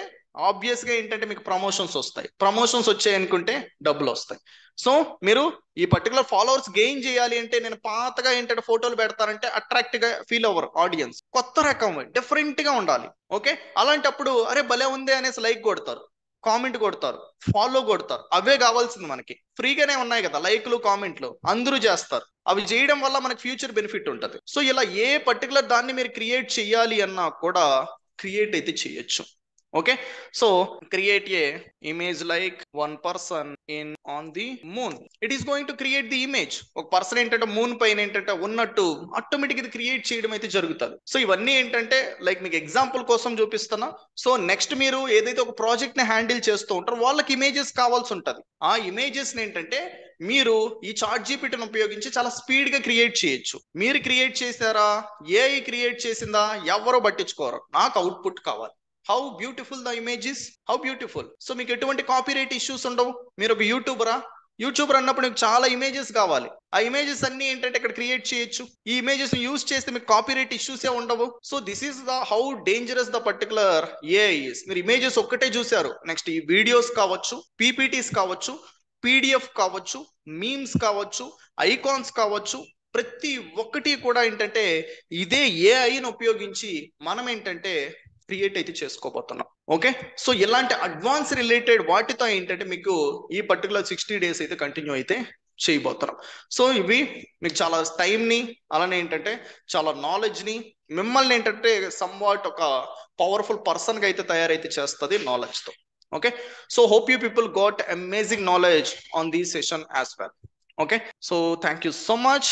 ఆబ్వియస్ గా ఏంటంటే మీకు ప్రమోషన్స్ వస్తాయి, ప్రమోషన్స్ వచ్చాయి అనుకుంటే డబ్బులు వస్తాయి. సో మీరు ఈ పర్టికులర్ ఫాలోవర్స్ గెయిన్ చేయాలి అంటే నేను పాతగా ఏంటంటే ఫోటోలు పెడతారంటే అట్రాక్ట్ గా ఫీల్ అవ్వరు ఆడియన్స్. కొత్త రకం డిఫరెంట్ గా ఉండాలి ఓకే. అలాంటప్పుడు అరే భలే ఉంది అనేసి లైక్ కొడతారు, కామెంట్ కొడతారు, ఫాలో కొడతారు. అవే కావాల్సింది మనకి. ఫ్రీగానే ఉన్నాయి కదా లైక్లు, కామెంట్లు, అందరూ చేస్తారు. అవి చేయడం వల్ల మనకి ఫ్యూచర్ బెనిఫిట్ ఉంటుంది. సో ఇలా ఏ పర్టికులర్ దాన్ని మీరు క్రియేట్ చేయాలి అన్నా కూడా క్రియేట్ అయితే చేయొచ్చు okay, so create a image like one person on the moon. It is going to create the image. ఒక పర్సన్ ఏంటంటే మూన్ పైన ఏంటంటే ఉన్నట్టు ఆటోమేటిక్ ఇది క్రియేట్ చేయడం అయితే జరుగుతుంది. సో ఇవన్నీ ఏంటంటే లైక్ మీకు ఎగ్జాంపుల్ కోసం చూపిస్తున్నా. సో నెక్స్ట్ మీరు ఏదైతే ఒక ప్రాజెక్ట్ ని హ్యాండిల్ చేస్తూ ఉంటారో వాళ్ళకి ఇమేజెస్ కావాల్సి ఉంటుంది. ఆ ఇమేజెస్ ఏంటంటే మీరు ఈ చాట్ జీపీటీని ఉపయోగించి చాలా స్పీడ్ గా క్రియేట్ చేయొచ్చు. మీరు క్రియేట్ చేశారా, ఏఐ క్రియేట్ చేసిందా, ఎవరో పట్టించుకోరు. నాకు అవుట్పుట్ కావాలి. How beautiful the images, how beautiful. So మీకు ఎటువంటి కాపీరైట్ ఇష్యూస్ ఉండవు. మీరు ఒక యూట్యూబర్ అన్నప్పుడు మీకు చాలా ఇమేజెస్ కావాలి. ఆ ఇమేజెస్ అన్ని ఏంటంటే ఇక్కడ క్రియేట్ చేయొచ్చు. ఈ ఇమేజెస్ యూజ్ చేస్తే మీకు కాపీరైట్ ఇష్యూస్ ఏ ఉండవు. So this is the how dangerous the particular AI is. మీరు ఇమేజెస్ ఒక్కటే చూసారు, నెక్స్ట్ ఈ వీడియోస్ కావచ్చు, పీపీటీస్ కావచ్చు, పీడిఎఫ్ కావచ్చు, మీమ్స్ కావచ్చు, ఐకాన్స్ కావచ్చు, ప్రతి ఒక్కటి కూడా ఏంటంటే ఇదే ఏఐని ఉపయోగించి మనం ఏంటంటే క్రియేట్ అయితే చేసుకోబోతున్నాం. ఓకే, సో ఇలాంటి అడ్వాన్స్ రిలేటెడ్ వాటితో ఏంటంటే మీకు ఈ పర్టికులర్ 60 days అయితే కంటిన్యూ అయితే చేయబోతున్నాం. సో ఇవి మీకు చాలా టైంని, అలానే ఏంటంటే చాలా నాలెడ్జ్ని, మిమ్మల్ని ఏంటంటే సమ్వాట్ ఒక పవర్ఫుల్ పర్సన్గా అయితే తయారైతే చేస్తుంది నాలెడ్జ్తో. Okay, so hope you people got amazing knowledge on this session as well. Okay, so thank you so much.